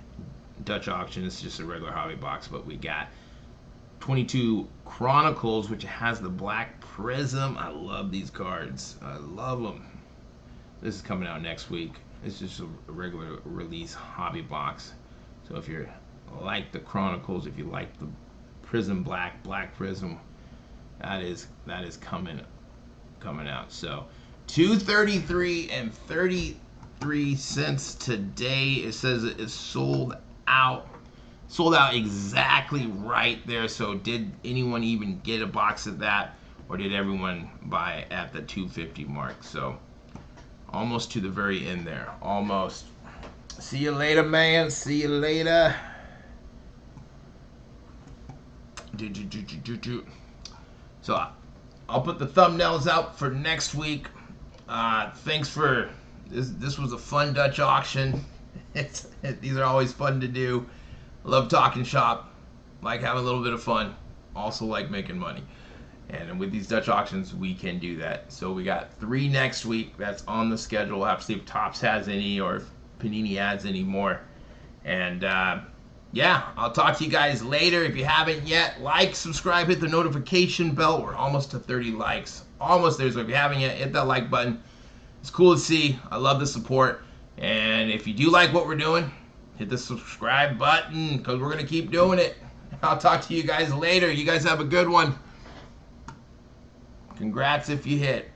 Dutch auction. It's just a regular hobby box, but we got 22 Chronicles, which has the black prism. I love these cards. I love them. This is coming out next week. It's just a regular release hobby box. So if you like the Chronicles, if you like the prism black prism, that is coming out. So 233 and 33 cents today. It says it is sold out. Sold out exactly right there. So did anyone even get a box of that, or did everyone buy at the 250 mark? So almost to the very end there. Almost. See you later, man. See you later. So I'll put the thumbnails out for next week. Thanks for this. This was a fun Dutch auction. These are always fun to do. I love talking shop. Like having a little bit of fun. Also like making money. And with these Dutch auctions, we can do that. So we got 3 next week. That's on the schedule. We'll have to see if Topps has any or if Panini adds any more. And yeah, I'll talk to you guys later. If you haven't yet, like, subscribe, hit the notification bell. We're almost to 30 likes. Almost there. So if you haven't yet, hit that like button. It's cool to see. I love the support. And if you do like what we're doing, hit the subscribe button because we're going to keep doing it. I'll talk to you guys later. You guys have a good one. Congrats if you hit.